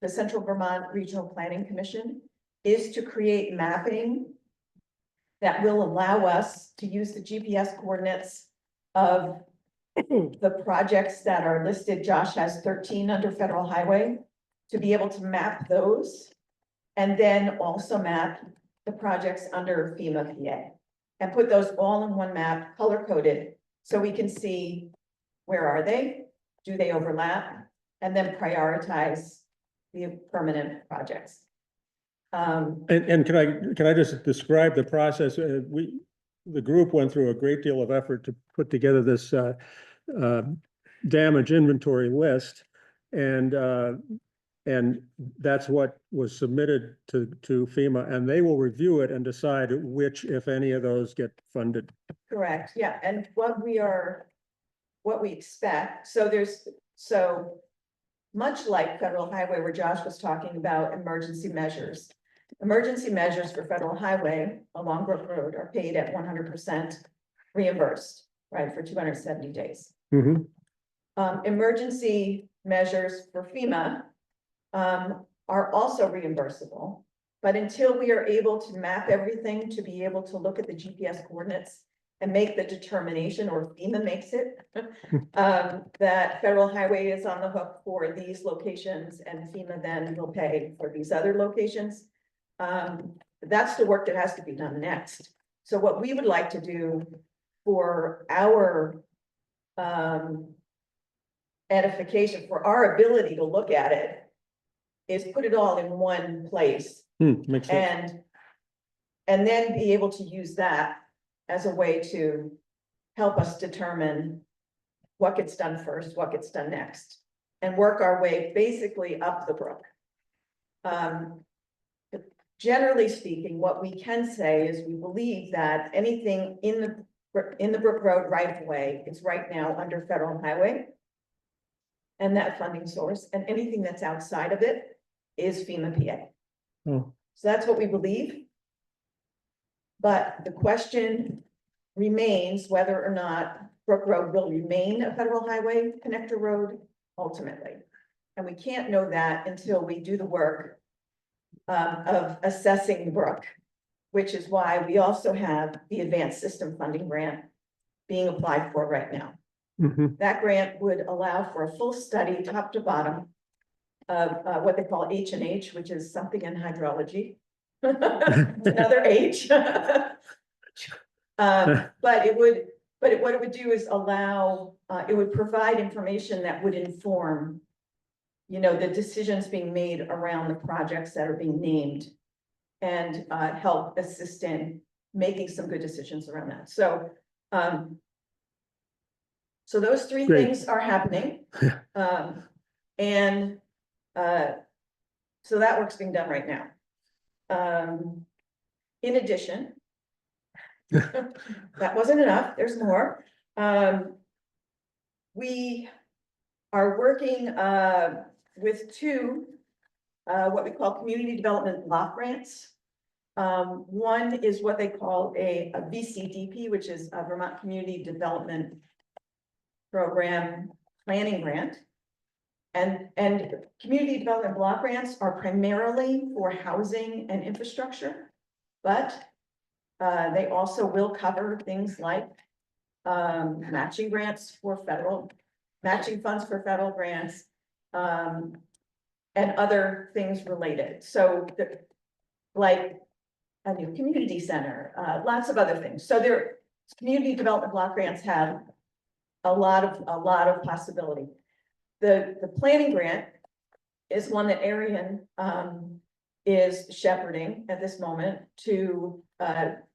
the Central Vermont Regional Planning Commission, is to create mapping that will allow us to use the GPS coordinates of the projects that are listed. Josh has 13 under Federal Highway, to be able to map those, and then also map the projects under FEMA PA, and put those all in one map, color coded, so we can see where are they, do they overlap, and then prioritize the permanent projects. And can I just describe the process? The group went through a great deal of effort to put together this damage inventory list. And that's what was submitted to FEMA, and they will review it and decide which, if any of those get funded. Correct, yeah, and what we expect, so much like Federal Highway, where Josh was talking about emergency measures. Emergency measures for Federal Highway along Brook Road are paid at 100% reimbursed, right, for 270 days. Emergency measures for FEMA are also reimbursable, but until we are able to map everything to be able to look at the GPS coordinates and make the determination, or FEMA makes it, that Federal Highway is on the hook for these locations and FEMA then will pay for these other locations. That's the work that has to be done next. So what we would like to do for our edification, for our ability to look at it, is put it all in one place Makes sense. and then be able to use that as a way to help us determine what gets done first, what gets done next, and work our way basically up the brook. Generally speaking, what we can say is we believe that anything in the Brook Road right of way is right now under Federal Highway and that funding source, and anything that's outside of it is FEMA PA. Oh. So that's what we believe. But the question remains whether or not Brook Road will remain a Federal Highway connector road ultimately. And we can't know that until we do the work of assessing the brook, which is why we also have the Advanced System Funding Grant being applied for right now. That grant would allow for a full study, top to bottom, of what they call H&H, which is something in hydrology, Another H. But what it would do is allow, it would provide information that would inform, the decisions being made around the projects that are being named and help assist in making some good decisions around that. So, so those three Great. things are happening. And so that work's being done right now. In addition, that wasn't enough, there's more. We are working with two what we call community development block grants. One is what they call a VCDP, which is a Vermont Community Development Program Planning Grant. And community development block grants are primarily for housing and infrastructure, but they also will cover things like matching grants for matching funds for federal grants, and other things related. So like a new community center, lots of other things. So community development block grants have a lot of possibility. The planning grant is one that Arian is shepherding at this moment to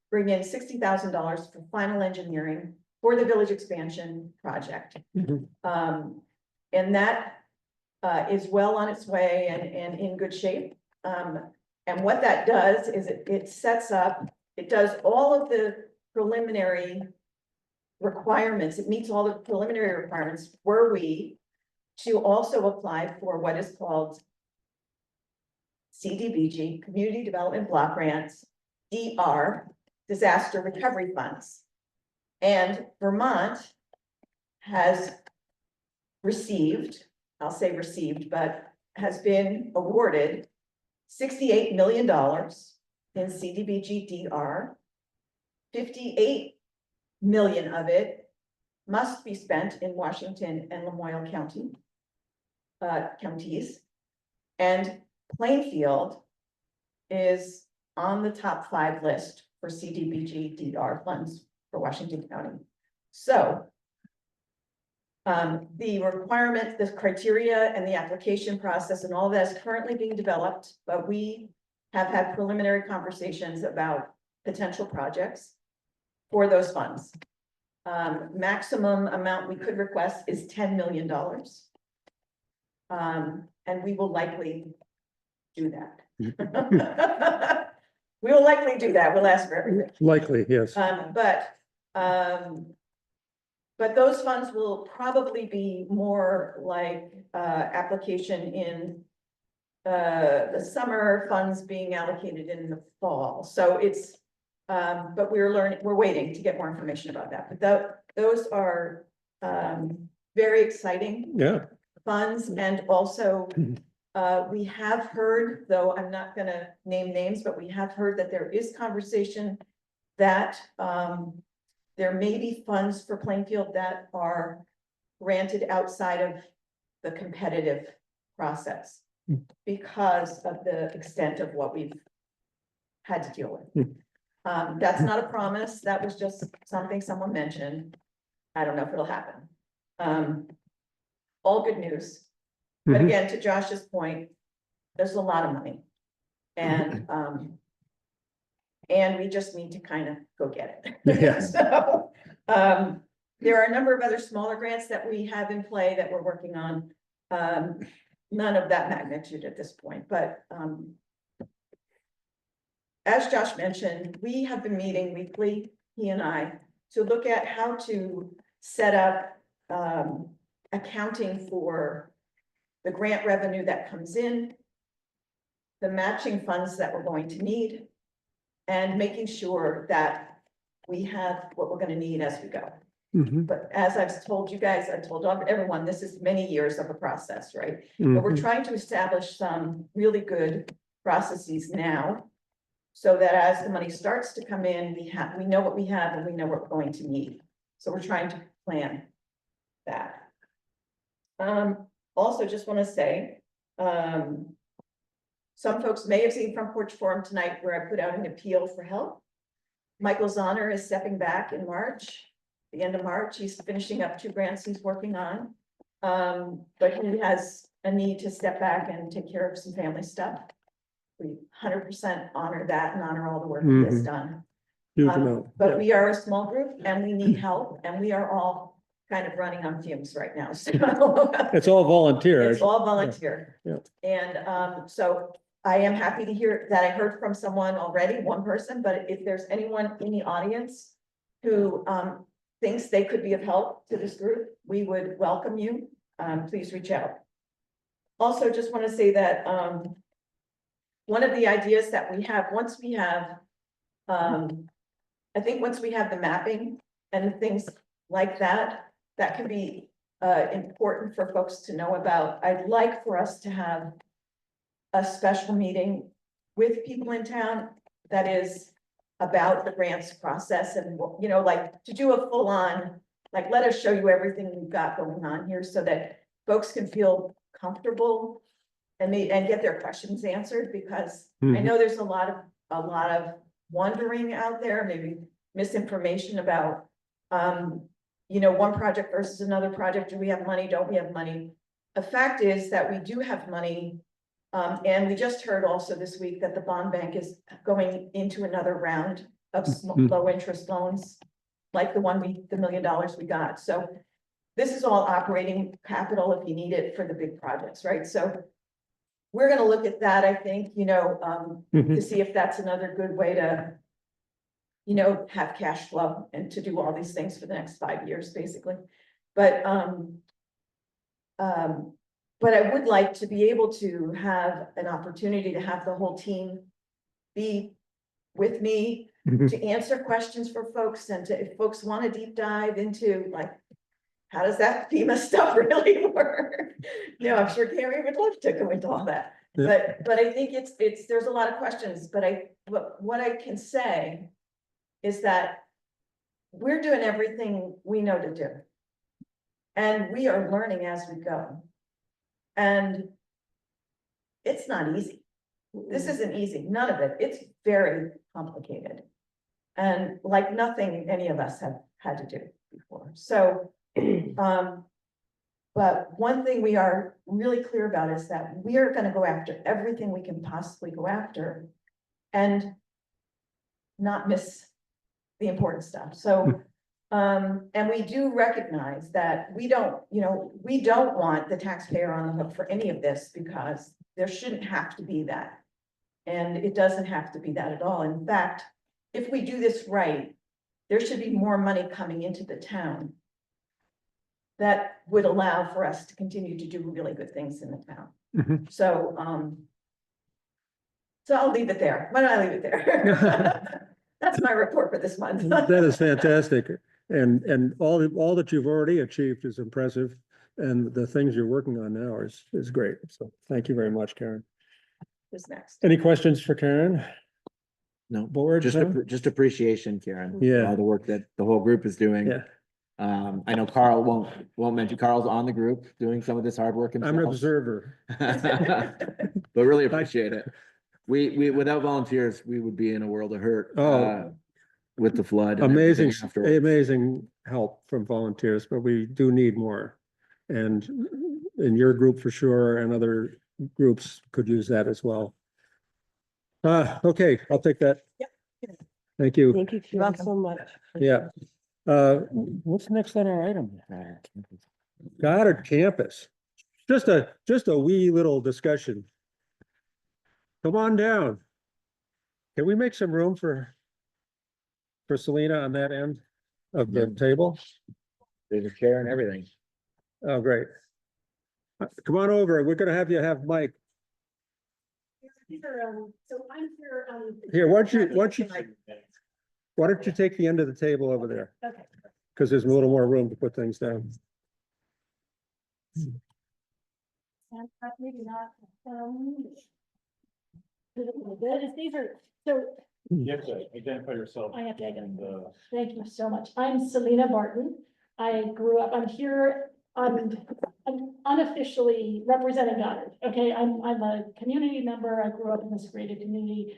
bring in $60,000 for final engineering for the village expansion project. Mhm. And that is well on its way and in good shape. And what that does is it sets up, it does all of the preliminary requirements. It meets all the preliminary requirements were we to also apply for what is called CDBG, Community Development Block Grants, DR, Disaster Recovery Funds. And Vermont has received, I'll say received, but has been awarded $68 million in CDBG DR. 58 million of it must be spent in Washington and Lamoille counties. And Plainfield is on the top 5 list for CDBG DR funds for Washington County. So the requirements, the criteria and the application process and all of that is currently being developed, but we have had preliminary conversations about potential projects for those funds. Maximum amount we could request is $10 million. And we will likely do that. We will likely do that. We'll ask for everything. Likely, yes. But those funds will probably be more like application in the summer, funds being allocated in the fall. So it's, but we're waiting to get more information about that. But those are very exciting funds. And also we have heard, though I'm not gonna name names, but we have heard that there is conversation that there may be funds for Plainfield that are granted outside of the competitive process because of the extent of what we've had to deal with. That's not a promise. That was just something someone mentioned. I don't know if it'll happen. All good news. But again, to Josh's point, there's a lot of money. And we just need to kind of go get it. Yes. So, there are a number of other smaller grants that we have in play that we're working on. None of that magnitude at this point, but as Josh mentioned, we have been meeting weekly, he and I, to look at how to set up accounting for the grant revenue that comes in, the matching funds that we're going to need, and making sure that we have what we're gonna need as we go. But as I've told you guys, I've told everyone, this is many years of a process, right? But we're trying to establish some really good processes now, so that as the money starts to come in, we know what we have and we know what we're going to need. So we're trying to plan that. Also just want to say, some folks may have seen Front Porch Forum tonight where I put out an appeal for help. Michael Zahner is stepping back in March, the end of March. He's finishing up 2 grants he's working on. But he has a need to step back and take care of some family stuff. We 100% honor that and honor all the work he has done. Huge amount. But we are a small group and we need help and we are all kind of running on fumes right now, so. It's all volunteer. It's all volunteer. Yeah. And so I am happy to hear that I heard from someone already, one person, but if there's anyone in the audience who thinks they could be of help to this group, we would welcome you. Please reach out. Also, just want to say that one of the ideas that we have, once we have, I think once we have the mapping and things like that, that can be important for folks to know about. I'd like for us to have a special meeting with people in town that is about the grants process and, you know, like to do a full on, like, let us show you everything we've got going on here so that folks can feel comfortable and get their questions answered, because I know there's a lot of wondering out there, maybe misinformation about, you know, one project versus another project. Do we have money? Don't we have money? The fact is that we do have money. And we just heard also this week that the bond bank is going into another round of low interest loans, like the $1 million we got. So this is all operating capital if you need it for the big projects, right? So we're gonna look at that, I think, you know, to see if that's another good way to, you know, have cash flow and to do all these things for the next 5 years, basically. But I would like to be able to have an opportunity to have the whole team be with me to answer questions for folks and to, if folks want to deep dive into like, how does that FEMA stuff really work? You know, I'm sure Gary would love to go into all that. Yeah. But I think there's a lot of questions, but what I can say is that we're doing everything we know to do. And we are learning as we go. And it's not easy. This isn't easy, none of it. It's very complicated. And like nothing any of us have had to do before. So, but one thing we are really clear about is that we are going to go after everything we can possibly go after and not miss the important stuff. So, and we do recognize that we don't want the taxpayer on the hook for any of this, because there shouldn't have to be that. And it doesn't have to be that at all. In fact, if we do this right, there should be more money coming into the town that would allow for us to continue to do really good things in the town. So, so I'll leave it there. Why don't I leave it there? That's my report for this month. That is fantastic. And all that you've already achieved is impressive. And the things you're working on now is great. So thank you very much, Karen. Who's next? Any questions for Karen? No, Board? just appreciation, Karen. Yeah. All the work that the whole group is doing. Yeah. I know Carl won't mention, Carl's on the group doing some of this hard work himself. I'm an observer. But really appreciate it. We without volunteers, we would be in a world of hurt. Oh. With the flood. and Amazing, everything afterwards. amazing help from volunteers, but we do need more. And in your group for sure, and other groups could use that as well. Okay, I'll take that. Yep. Thank you. Thank you so much. Yeah. What's next on our item? Goddard campus. Just a wee little discussion. Come on down. Can we make some room for Selena on that end of the table? There's a chair and everything. Oh, great. Come on over. We're gonna have you have Mike. So I'm here. Here, why don't you take the end of the table over there? Okay. Because there's a little more room to put things down. Maybe not. These are, so You have to identify yourself. I have to identify. Thank you so much. I'm Selena Barton. I grew up, I'm here, I'm unofficially representing Goddard, okay? I'm a community member. I grew up in this creative community.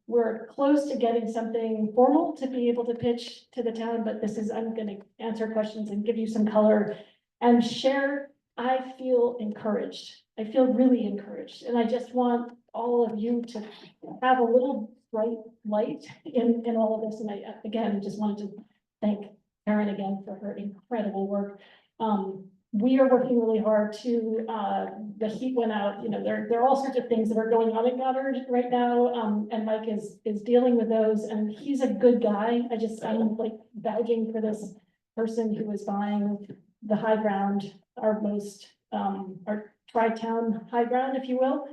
We're close to getting something formal to be able to pitch to the town, but this is, I'm gonna answer questions and give you some color and share. I feel encouraged. I feel really encouraged, and I just want all of you to have a little bright light in all of this. And I, again, just wanted to thank Karen again for her incredible work. We are working really hard to, the heat went out, you know, there are all sorts of things that are going on in Goddard right now. And Mike is dealing with those, and he's a good guy. I'm like vouching for this person who is buying the high ground, our most, our tri-town high ground, if you will.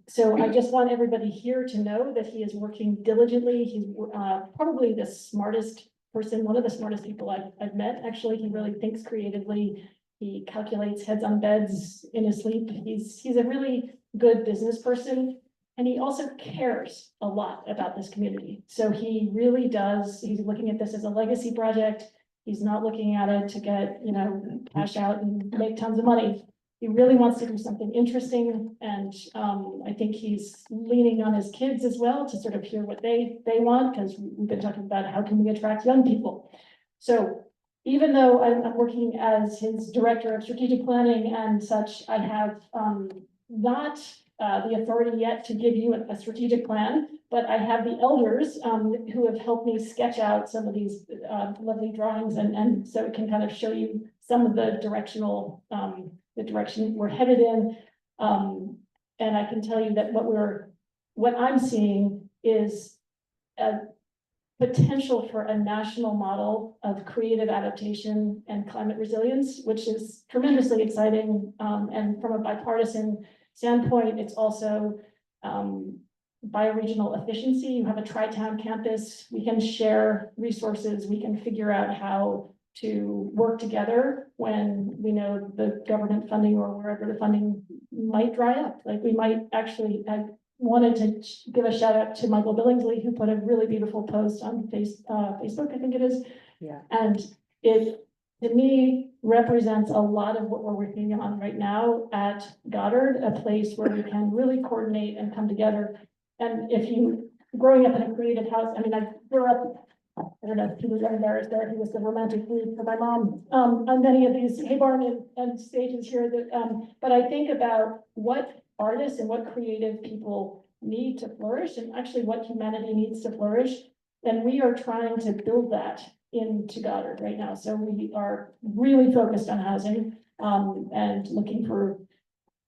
So I just want everybody here to know that he is working diligently. He's, probably the smartest person, one of the smartest people I've met. Actually, he really thinks creatively. He calculates heads on beds in his sleep. He's a really good business person. And he also cares a lot about this community. So he really does. He's looking at this as a legacy project. He's not looking at it to get, you know, cash out and make tons of money. He really wants to do something interesting. And I think he's leaning on his kids as well to sort of hear what they want, because we've been talking about how can we attract young people. So even though I'm working as his director of strategic planning and such, I have not the authority yet to give you a strategic plan, but I have the elders who have helped me sketch out some of these lovely drawings, and so it can kind of show you some of the directional, the direction we're headed in. And I can tell you that what I'm seeing is a potential for a national model of creative adaptation and climate resilience, which is tremendously exciting. And from a bipartisan standpoint, it's also bioregional efficiency. You have a tri-town campus. We can share resources. We can figure out how to work together when we know the government funding or wherever the funding might dry up. Like we might actually, I wanted to give a shout out to Michael Billingsley, who put a really beautiful post on Facebook, I think it is. Yeah. And it, to me, represents a lot of what we're working on right now at Goddard, a place where we can really coordinate and come together. And if you, growing up in a creative house, I mean, I grew up, I don't know if he was embarrassed there, he was the romantic lead for my mom on many of these hay barn and stages here. That, but I think about what artists and what creative people need to flourish, and actually what humanity needs to flourish. And we are trying to build that into Goddard right now. So we are really focused on housing and looking for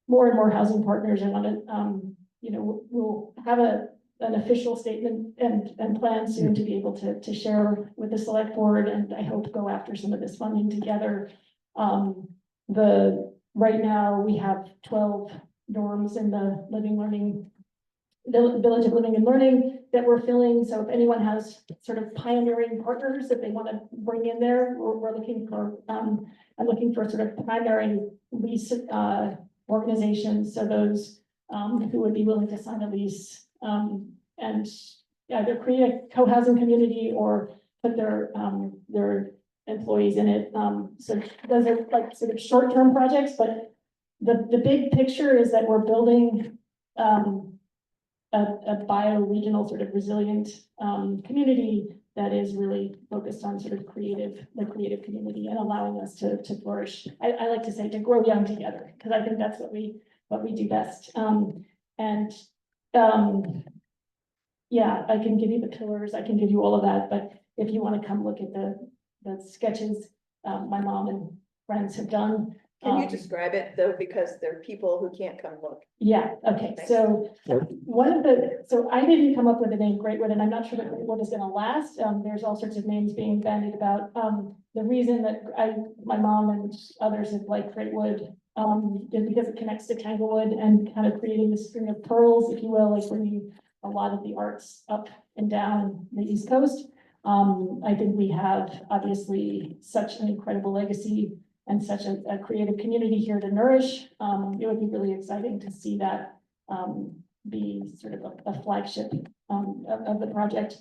more and more housing partners. I want to, you know, we'll have an official statement and plan soon to be able to share with the select board, and I hope go after some of this funding together. Right now we have 12 dorms in the Village of Living and Learning that we're filling. So if anyone has sort of pioneering partners that they want to bring in there, we're looking for, I'm looking for sort of primary lease organizations. So those who would be willing to sign a lease and either create a co-housing community or put their employees in it. So those are like sort of short-term projects, but the big picture is that we're building a bioregional sort of resilient community that is really focused on sort of the creative community and allowing us to flourish. I like to say to grow young together, because I think that's what we do best. Yeah, I can give you the pillars, I can give you all of that, but if you want to come look at the sketches my mom and friends have done. Can you describe it though, because there are people who can't come look? Yeah, okay, Thanks. so so I didn't come up with the name Greatwood, and I'm not sure that Greatwood is gonna last. There's all sorts of names being bandied about. The reason that my mom and others have liked Greatwood is because it connects to Tanglewood and kind of creating this string of pearls, if you will, like bringing a lot of the arts up and down the East Coast. I think we have obviously such an incredible legacy and such a creative community here to nourish. It would be really exciting to see that be sort of a flagship of the project.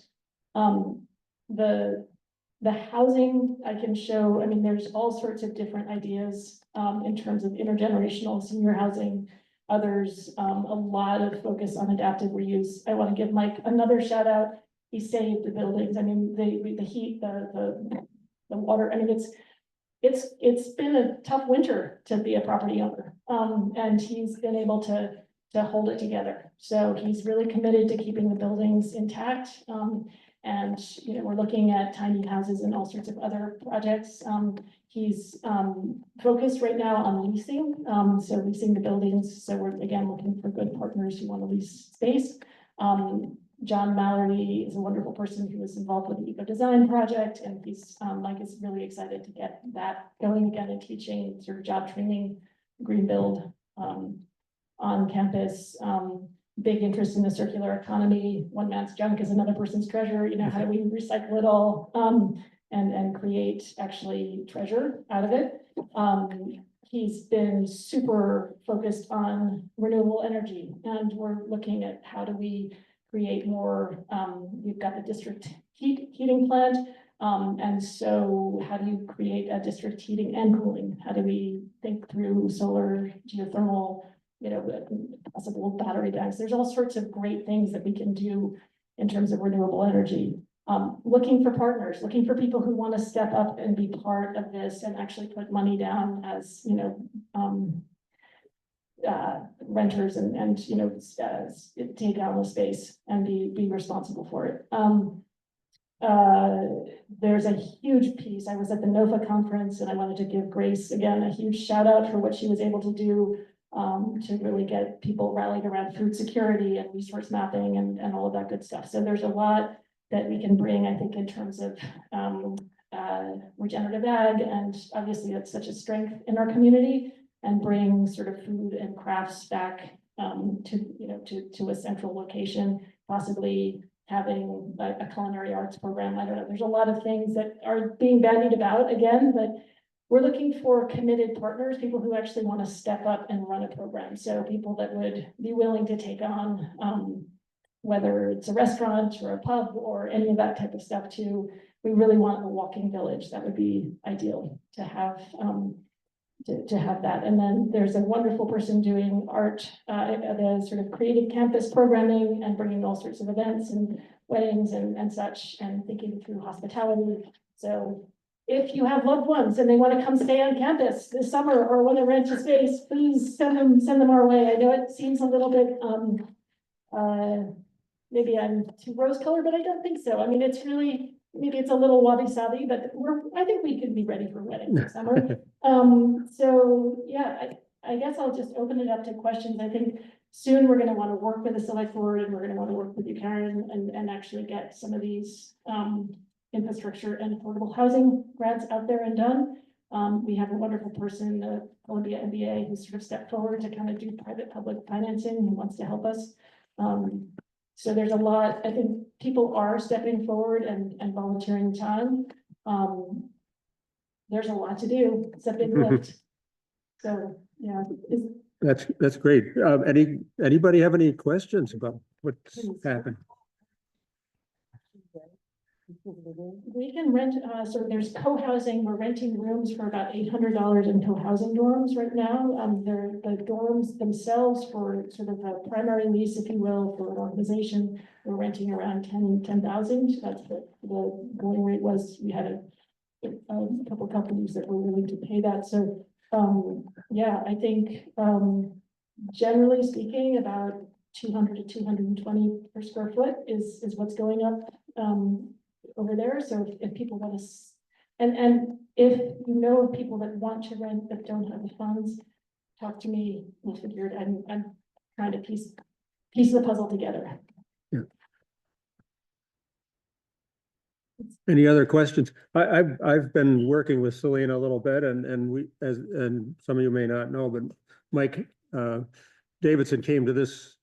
The housing, I can show, I mean, there's all sorts of different ideas, in terms of intergenerational senior housing. Others, a lot of focus on adaptive reuse. I want to give Mike another shout out. He saved the buildings. I mean, the heat, the water, I mean, it's been a tough winter to be a property owner. And he's been able to hold it together. So he's really committed to keeping the buildings intact. And, you know, we're looking at tiny houses and all sorts of other projects. He's focused right now on leasing, so leasing the buildings. So we're again looking for good partners who want to lease space. John Mallory is a wonderful person who was involved with the eco design project, and he's Mike is really excited to get that going again and teaching sort of job training, green build on campus. Big interest in the circular economy. One man's junk is another person's treasure. You know, how do we recycle it all and create actually treasure out of it? He's been super focused on renewable energy, and we're looking at how do we create more. We've got the district heating plant. And so how do you create a district heating and cooling? How do we think through solar, geothermal, you know, possible battery banks? There's all sorts of great things that we can do in terms of renewable energy. Looking for partners, looking for people who want to step up and be part of this and actually put money down as, you know, renters and you know, take out the space and be responsible for it. There's a huge piece. I was at the NOFA conference and I wanted to give Grace again a huge shout out for what she was able to do to really get people rallied around food security and resource mapping and all of that good stuff. So there's a lot that we can bring, I think, in terms of regenerative ag, and obviously that's such a strength in our community, and bring sort of food and crafts back to, you know, to a central location, possibly having a culinary arts program. I don't know, there's a lot of things that are being bandied about again, but we're looking for committed partners, people who actually want to step up and run a program. So people that would be willing to take on, whether it's a restaurant or a pub or any of that type of stuff too. We really want a walking village. That would be ideal to have, to have that. And then there's a wonderful person doing art, the sort of creative campus programming and bringing all sorts of events and weddings and such, and thinking through hospitality. So if you have loved ones and they want to come stay on campus this summer or want to rent a space, please send them our way. I know it seems a little bit, maybe I'm too rose colored, but I don't think so. I mean, it's really, maybe it's a little wabi-sabi, but I think we could be ready for weddings this summer. So yeah, I guess I'll just open it up to questions. I think soon we're gonna wanna work with the select board, and we're gonna wanna work with you, Karen, and actually get some of these infrastructure and affordable housing grants out there and done. We have a wonderful person, the Columbia MBA, who sort of stepped forward to kind of do private-public financing, who wants to help us. So there's a lot, I think people are stepping forward and volunteering time. There's a lot to do. It's a big lift. So, yeah. That's great. Anybody have any questions about what's happened? We can rent, so there's co-housing. We're renting rooms for about $800 in co-housing dorms right now. They're the dorms themselves for sort of a primary lease, if you will, for an organization. We're renting around 10,000. That's the going rate was. We had a couple companies that were willing to pay that. So, yeah, I think generally speaking, about 200 to 220 per square foot is what's going up over there. So if people want to, and if you know of people that want to rent but don't have the funds, talk to me. We'll figure it. I'm trying to piece the puzzle together. Yeah. Any other questions? I've been working with Selena a little bit, and some of you may not know, but Mike Davidson came to this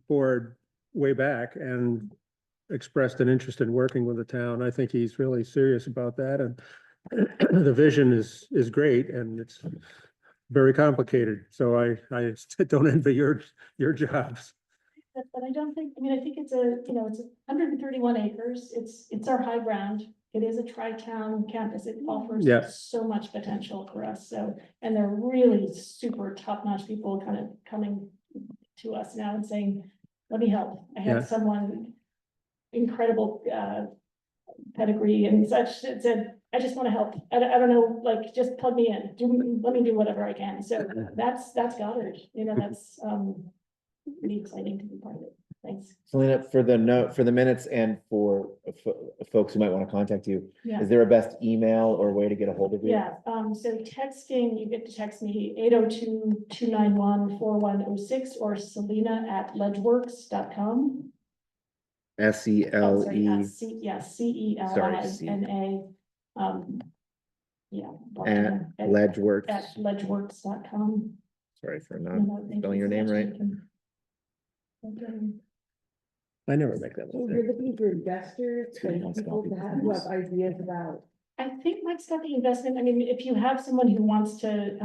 board way back and expressed an interest in working with the town. I think he's really serious about that, and the vision is great, and it's very complicated. So I don't envy your jobs. But I don't think, I mean, I think it's it's 131 acres. It's our high ground. it is a tri-town campus. It offers Yeah. so much potential for us. So, and they're really super top-notch people kind of coming to us now and saying, let me help. I Yeah. had someone incredible, pedigree and such that said, I just want to help. I don't know, like, just plug me in, let me do whatever I can. So that's Goddard, that's, pretty exciting to be part of it. Thanks. Selena, for the note, for the minutes and for folks who might want to contact you, Yeah. is there a best email or way to get a hold of you? Yeah, so texting, you get to text me 802-291-4106 or Selena@ledgeworks.com. SELE CELINA. Yeah. at Ledgeworks. At ledgeworks.com. Sorry for not spelling your name right. I never make that So mistake. you're looking for investors, It's gonna like cost people copies. to have who have ideas about. I think Mike's got the investment. I mean, if you have someone who wants to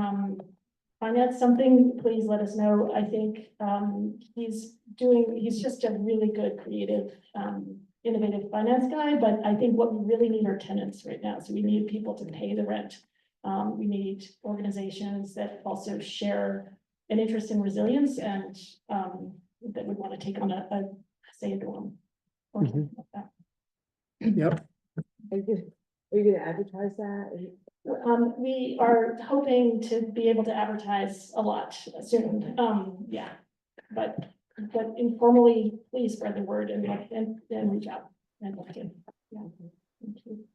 finance something, please let us know. I think he's just a really good, creative, innovative finance guy, but I think what we really need are tenants right now. So we need people to pay the rent. We need organizations that also share an interest in resilience and that would want to take on a say a dorm or something like that. Yep. Are you gonna advertise that? We are hoping to be able to advertise a lot soon. Yeah, but informally, please spread the word and reach out. And yeah. Thank you.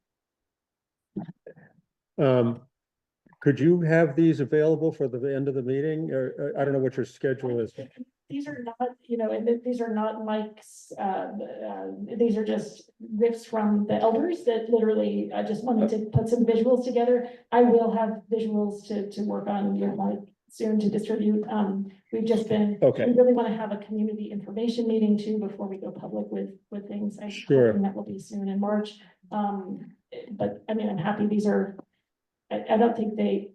Could you have these available for the end of the meeting, or I don't know what your schedule is? These are not, and these are not Mike's, these are just riffs from the elders that literally, I just wanted to put some visuals together. I will have visuals to work on with Mike soon to distribute. We've just been, Okay. we really want to have a community information meeting too before we go public with things. I'm Sure. hoping that will be soon in March. But I mean, I'm happy these are, I don't think they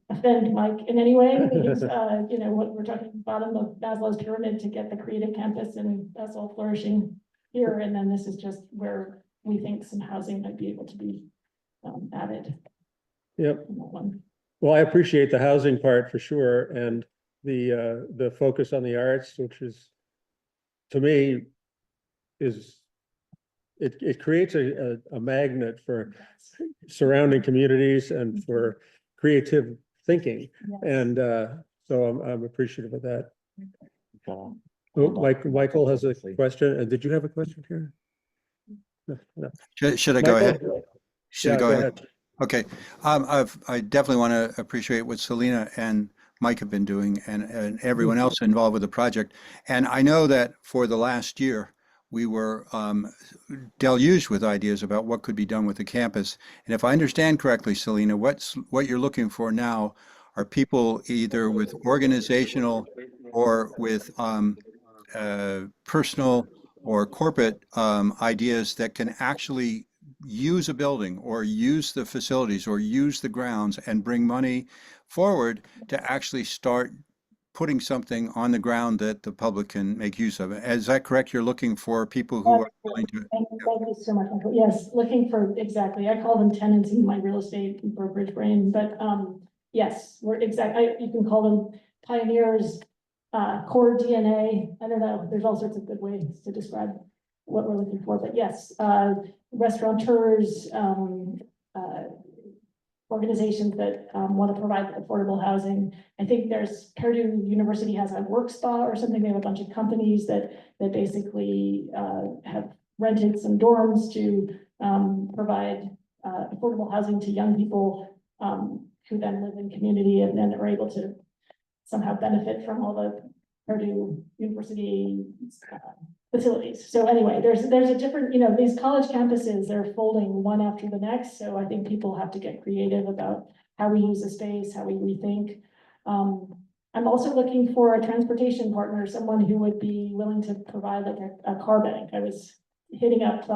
offend Mike in any way. Because, what we're talking bottom of Maslow's pyramid to get the creative campus and that's all flourishing here. And then this is just where we think some housing might be able to be added. Yep. in that one. Well, I appreciate the housing part for sure, and the focus on the arts, which is, to me, it creates a magnet for surrounding communities and for creative thinking. Yes. And so I'm appreciative of that. Oh, Michael has a question. Did you have a question here? No. Should I go ahead? Michael? Should I Yeah, go ahead? Okay, I definitely want to appreciate what Selena and Mike have been doing and everyone else involved with the project. And I know that for the last year, we were deluged with ideas about what could be done with the campus. And if I understand correctly, Selena, what you're looking for now are people either with organizational or with personal or corporate ideas that can actually use a building or use the facilities or use the grounds and bring money forward to actually start putting something on the ground that the public can make use of. Is that correct? You're looking for people who are willing to. Thank you so much, Michael. Yes, looking for, exactly. I call them tenants in my real estate brokerage brain, but yes, we're exactly, you can call them pioneers, core DNA. I don't know, there's all sorts of good ways to describe what we're looking for, but yes, restaurateurs, organizations that want to provide affordable housing. I think Purdue University has a work spa or something. They have a bunch of companies that basically have rented some dorms to provide affordable housing to young people who then live in community and then are able to somehow benefit from all the Purdue University facilities. So anyway, there's a different, these college campuses, they're folding one after the next. So I think people have to get creative about how we use the space, how we rethink. I'm also looking for a transportation partner, someone who would be willing to provide like a car bank. I was hitting up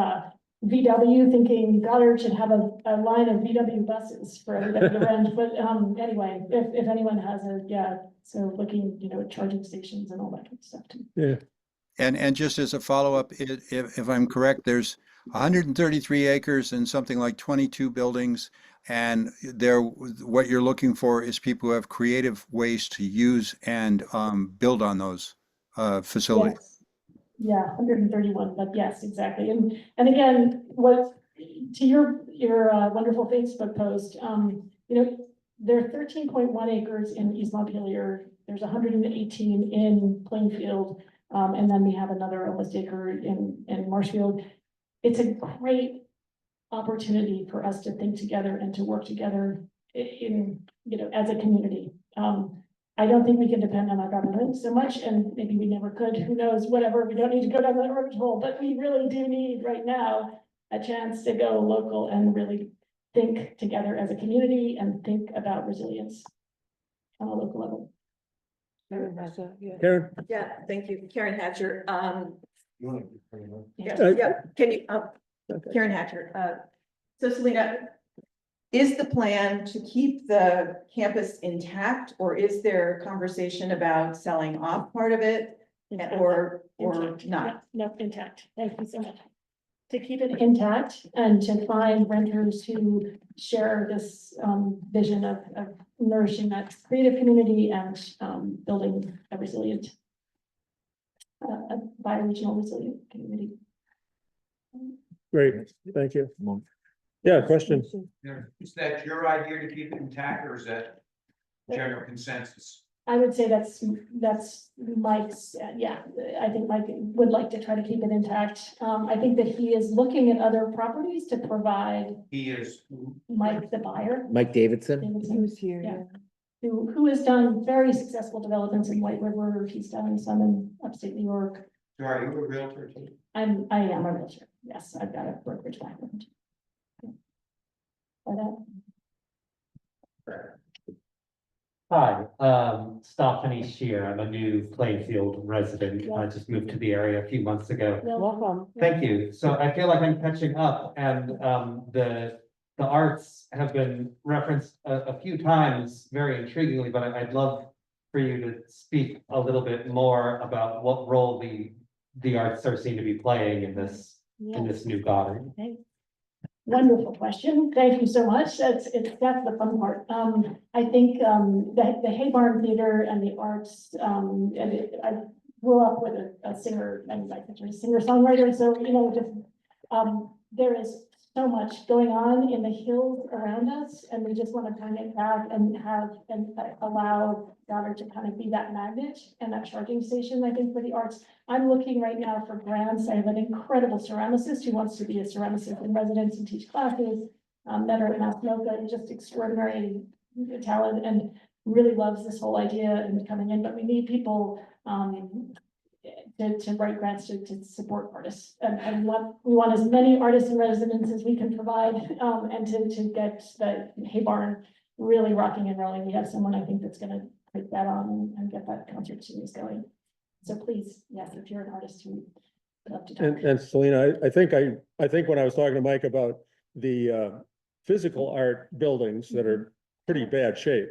VW thinking Goddard should have a line of VW buses for everybody to rent. But anyway, if anyone has so looking, at charging stations and all that kind of stuff too. Yeah. And just as a follow-up, if I'm correct, there's 133 acres and something like 22 buildings. And there, what you're looking for is people who have creative ways to use and build on those facilities. Yes. Yeah, 131, but yes, exactly. And again, what, to your wonderful Facebook post, you know, there are 13.1 acres in East Montpelier. There's 118 in Plainfield. And then we have another almost acre in Marshfield. It's a great opportunity for us to think together and to work together in, you know, as a community. I don't think we can depend on our government so much, and maybe we never could, who knows, whatever, we don't need to go down that rabbit hole, but we really do need right now a chance to go local and really think together as a community and think about resilience on a local level. Karen? Yeah, thank you. Karen Hatcher, Uh, can you, Okay. Karen Hatcher, so Selena, is the plan to keep the campus intact, or is there conversation about selling off part of it? Or Intact. not? No, intact. Thank you so much. To keep it intact and to find renters who share this vision of nourishing that creative community and building a resilient, a bioregional resilient community. Great, thank you. Yeah, question. Is that your idea to keep it intact, or is that general consensus? I would say that's Mike's, yeah, I think Mike would like to try to keep it intact. I think that he is looking at other properties to provide He is. Mike, the buyer. Mike Davidson. Davidson, Who's here? Yeah. Who has done very successful developments in White River. He's done some in upstate New York. So are you a realtor too? I am a realtor. Yes, I've got a brokerage background. Hi, Stephanie Shear. I'm a new Plainfield resident. I just moved to the area a few months ago. Welcome. Thank you. So I feel like I'm catching up, and the arts have been referenced a few times very intriguingly, but I'd love for you to speak a little bit more about what role the arts are seen to be playing in this new garden. Okay. Wonderful question. Thank you so much. That's the fun part. I think the Hay Barn Theater and the arts, I grew up with a singer and like a singer-songwriter, so you know, just there is so much going on in the hills around us, and we just want to kind of back and allow Goddard to kind of be that magnet and that charging station, I think, for the arts. I'm looking right now for grants. I have an incredible ceramicist who wants to be a ceramicist in residence and teach classes. Met her at Massanutten, just extraordinary talent and really loves this whole idea and coming in, but we need people to write grants to support artists. And we want as many artists in residence as we can provide, and to get the Hay Barn really rocking and rolling. We have someone, I think, that's gonna take that on and get that concert series going. So please, yes, if you're an artist who would love to talk. And Selena, I think when I was talking to Mike about the physical art buildings that are pretty bad shape,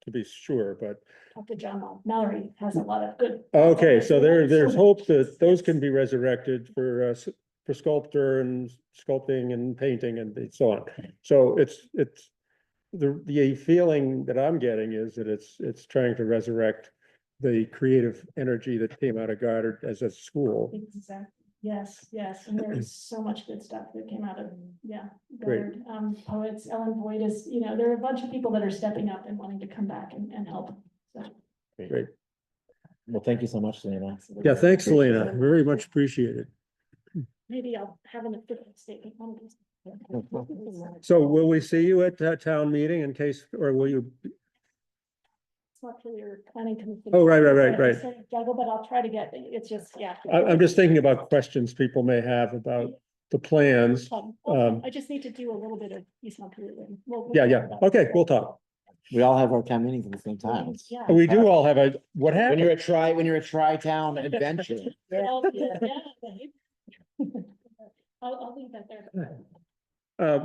to be sure, but. Talk to John Mallory has a lot of good. Okay, so there's hope that those can be resurrected for sculpture and sculpting and painting and so on. So it's the feeling that I'm getting is that it's trying to resurrect the creative energy that came out of Goddard as a school. Exactly. Yes, and there is so much good stuff that came out of, Great. Goddard. Poets, Ellen Boyd is, you know, there are a bunch of people that are stepping up and wanting to come back and help. So, Great. Well, thank you so much, Selena. Yeah, thanks, Selena. Very much appreciated. maybe I'll have an official statement. One of these. So will we see you at town meeting in case, or will you? It's not for your planning commission. Oh, right. Juggle, but I'll try to get, it's just, yeah. I'm just thinking about questions people may have about the plans. I just need to do a little bit of East Montpelier. Yeah. Okay, we'll talk. We all have our town meetings at the same time. Yeah. We do all have what When happened? you're a tri-town adventure. Well, yeah, I'll leave that there.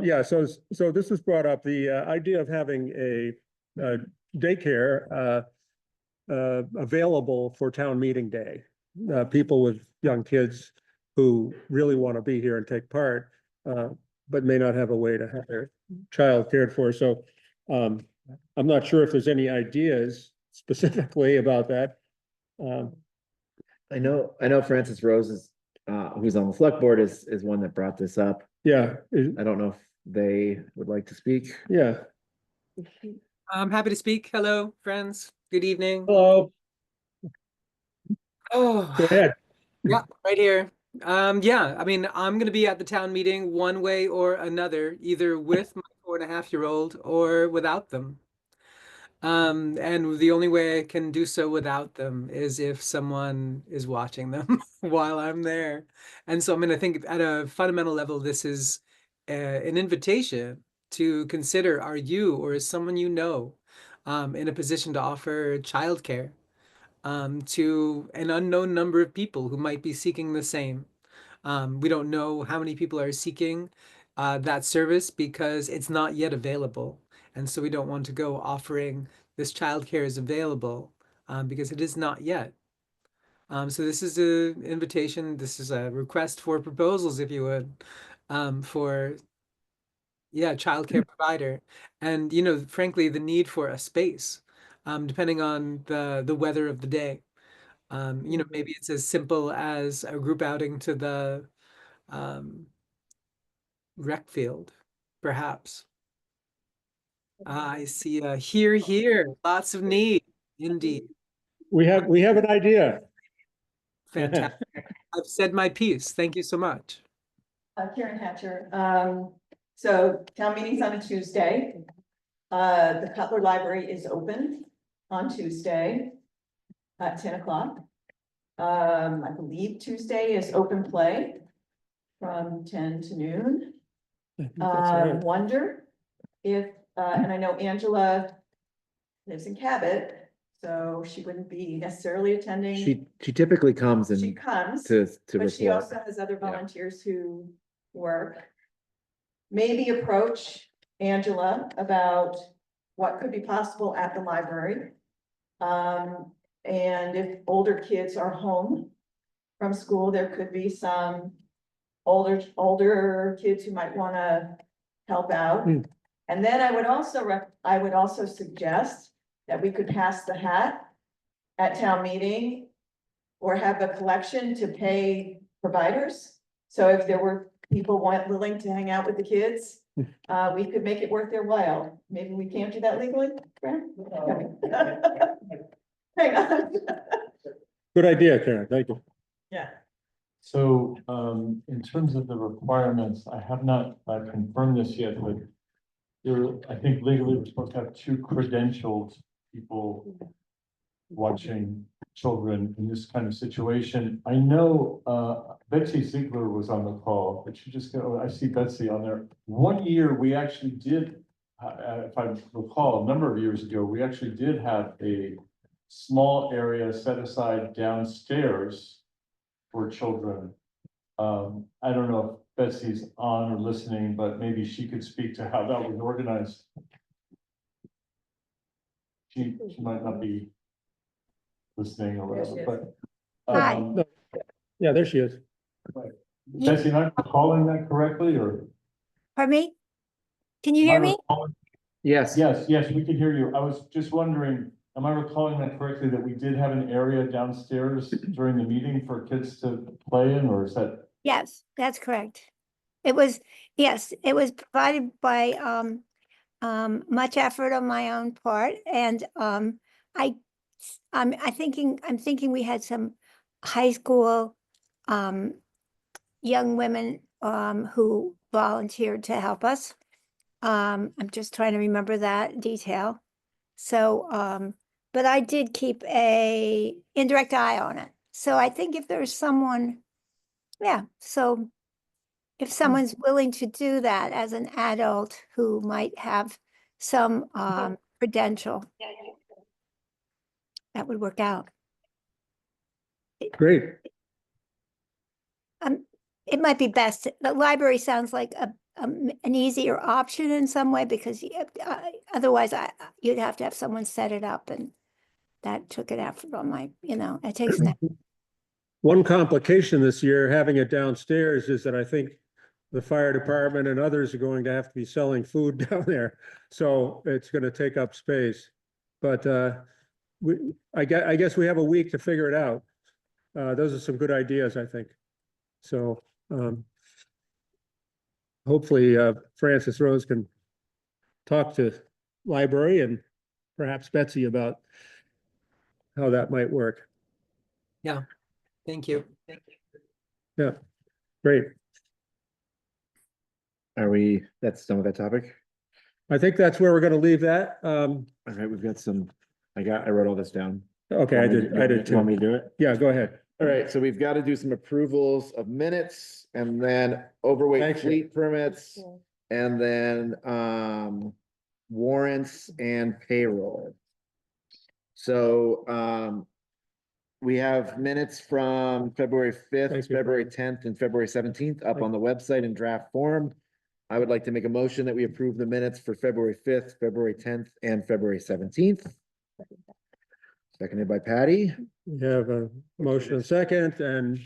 Yeah, so this was brought up, the idea of having a daycare available for town meeting day. People with young kids who really want to be here and take part, but may not have a way to have their child cared for. So I'm not sure if there's any ideas specifically about that. I know Francis Rose is, who's on the select board is one that brought this up. Yeah, I don't know if they would like to speak. yeah. I'm happy to speak. Hello, friends. Good evening. Hello, Oh, go ahead. yeah, right here. Yeah, I mean, I'm gonna be at the town meeting one way or another, either with my 4.5-year-old or without them. And the only way I can do so without them is if someone is watching them while I'm there. And so, I mean, I think at a fundamental level, this is an invitation to consider, are you or is someone you know in a position to offer childcare to an unknown number of people who might be seeking the same. We don't know how many people are seeking that service because it's not yet available. And so we don't want to go offering this childcare is available because it is not yet. So this is an invitation, this is a request for proposals, if you would, for childcare provider. And, you know, frankly, the need for a space, depending on the weather of the day. You know, maybe it's as simple as a group outing to the rec field, perhaps. I see a here, lots of need, indeed. We have an idea. Fantastic. I've said my piece. Thank you so much. Karen Hatcher, so town meeting's on a Tuesday. The Cutler Library is open on Tuesday at 10 o'clock. I believe Tuesday is open play from 10 to noon. I think that's right. Wonder if, and I know Angela lives in Cabot, so she wouldn't be necessarily attending. She typically comes She and comes, to but she report. also has other volunteers who work. Maybe approach Angela about what could be possible at the library. And if older kids are home from school, there could be some older kids who might want to help out. And then I would also suggest that we could pass the hat at town meeting or have a collection to pay providers. So if there were people willing to hang out with the kids, we could make it worth their while. Maybe we can't do that legally, Fran? Hang on. Good idea, Karen, thank you. Yeah. So, in terms of the requirements, I have not confirmed this yet, but I think legally we're supposed to have 2 credentialed people watching children in this kind of situation. I know, Betsy Ziegler was on the call, but I see Betsy on there. One year, we actually did, if I recall, a number of years ago, we actually did have a small area set aside downstairs for children. I don't know if Betsy's on or listening, but maybe she could speak to how that was organized. She might not be listening or There she whatever, is. but. No. Yeah, there she is. Betsy, am I recalling that correctly, or? Pardon me? Can you hear me? Yes. Yes, we can hear you. I was just wondering, am I recalling that correctly, that we did have an area downstairs during the meeting for kids to play in, or is that? Yes, that's correct. It was, yes, it was provided by much effort on my own part, and I'm thinking we had some high school young women who volunteered to help us. I'm just trying to remember that detail. So, but I did keep a indirect eye on it. So I think if there's someone, so if someone's willing to do that as an adult who might have some credential, that would work out. Great. It might be best. The library sounds like an easier option in some way because otherwise you'd have to have someone set it up, and that took it out from my, it takes an One complication this year, having it downstairs, is that I think the fire department and others are going to have to be selling food down there. So it's gonna take up space. But I guess we have a week to figure it out. Those are some good ideas, I think. So hopefully Francis Rose can talk to library and perhaps Betsy about how that might work. Yeah, thank you. Yeah, great. That's done with that topic? I think that's where we're gonna leave that. All right, we've got I wrote all this down. Okay, I did You want me too. to do it? Yeah, go ahead. All right, so we've got to do some approvals of minutes and then overweight Thank you. fleet permits. And then warrants and payroll. So we have minutes from February fifth, Thank you. February 10th, and February 17th up on the website in draft form. I would like to make a motion that we approve the minutes for February 5th, February 10th, and February 17th. Seconded by Patty. We have a motion and second, and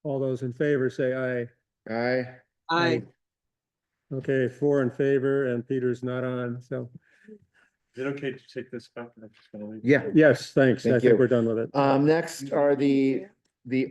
all those in favor say aye. Aye. Aye. Okay, 4 in favor, and Peter's not on, so, Is it okay to take this back? I'm just gonna leave. Yeah. yes, thanks. I Thank think you. we're done with it. Next are the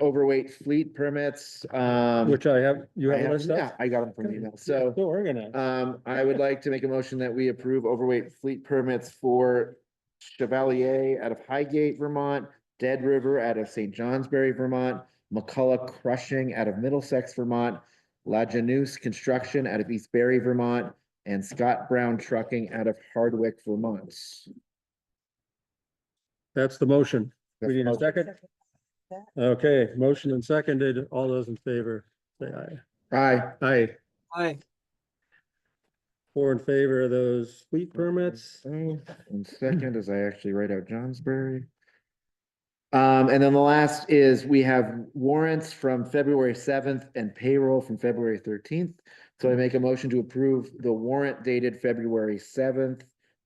overweight fleet permits. Which I have, you have a list Yeah, of? I got them from email. So So organized. I would like to make a motion that we approve overweight fleet permits for Chevalier out of Highgate, Vermont, Dead River out of St. Johnsbury, Vermont, McCullough Crushing out of Middlesex, Vermont, La Janus Construction out of East Barry, Vermont, and Scott Brown Trucking out of Hardwick, Vermont. That's the motion. That's We the need a motion. second? Okay, motion and seconded. All those in favor, say aye. Aye. Aye. Aye. 4 in favor of those fleet permits. And second, as I actually write out Johnsbury. And then the last is we have warrants from February 7th and payroll from February 13th. So I make a motion to approve the warrant dated February 7th,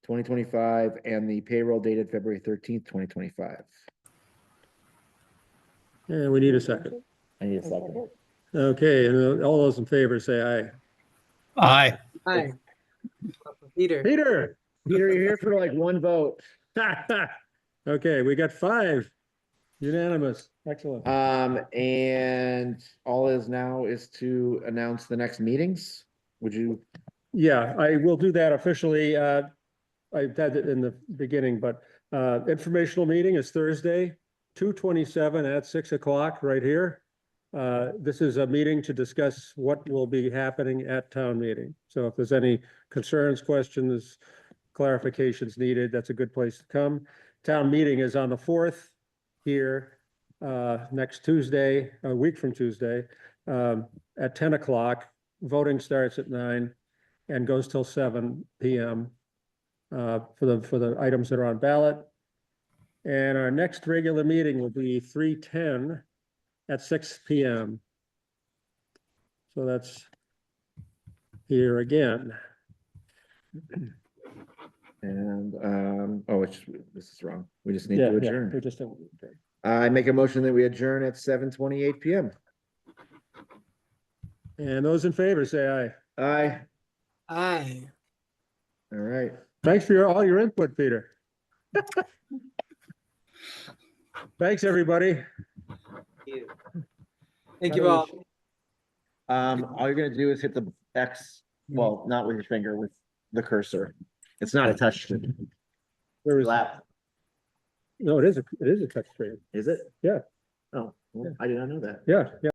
2025, and the payroll dated February 13th, 2025. And we need a second. I need a second. Okay, and all those in favor say aye. Aye. Aye. Peter. Peter. Peter, you're here for like one vote. Okay, we got 5. Unanimous. Excellent. And all is now is to announce the next meetings. Would you? Yeah, I will do that officially. I had it in the beginning, but informational meeting is Thursday, 2/27 at 6 o'clock right here. This is a meeting to discuss what will be happening at town meeting. So if there's any concerns, questions, clarifications needed, that's a good place to come. Town meeting is on the 4th here next Tuesday, a week from Tuesday, at 10 o'clock. Voting starts at 9 and goes till 7 PM for the items that are on ballot. And our next regular meeting will be 3/10 at 6 PM. So that's here again. And, this is wrong. We just need Yeah, to yeah, adjourn. we just, I make a motion that we adjourn at 7:28 PM. and those in favor say aye. Aye. Aye. All right. Thanks for all your input, Peter. Thanks, everybody. Thank you all. All you're gonna do is hit the X, well, not with your finger, with the cursor. It's not a touch screen. There is, Lap. no, it is a touch screen. Is it? Yeah. Oh, well, I did not know that. Yeah, yeah.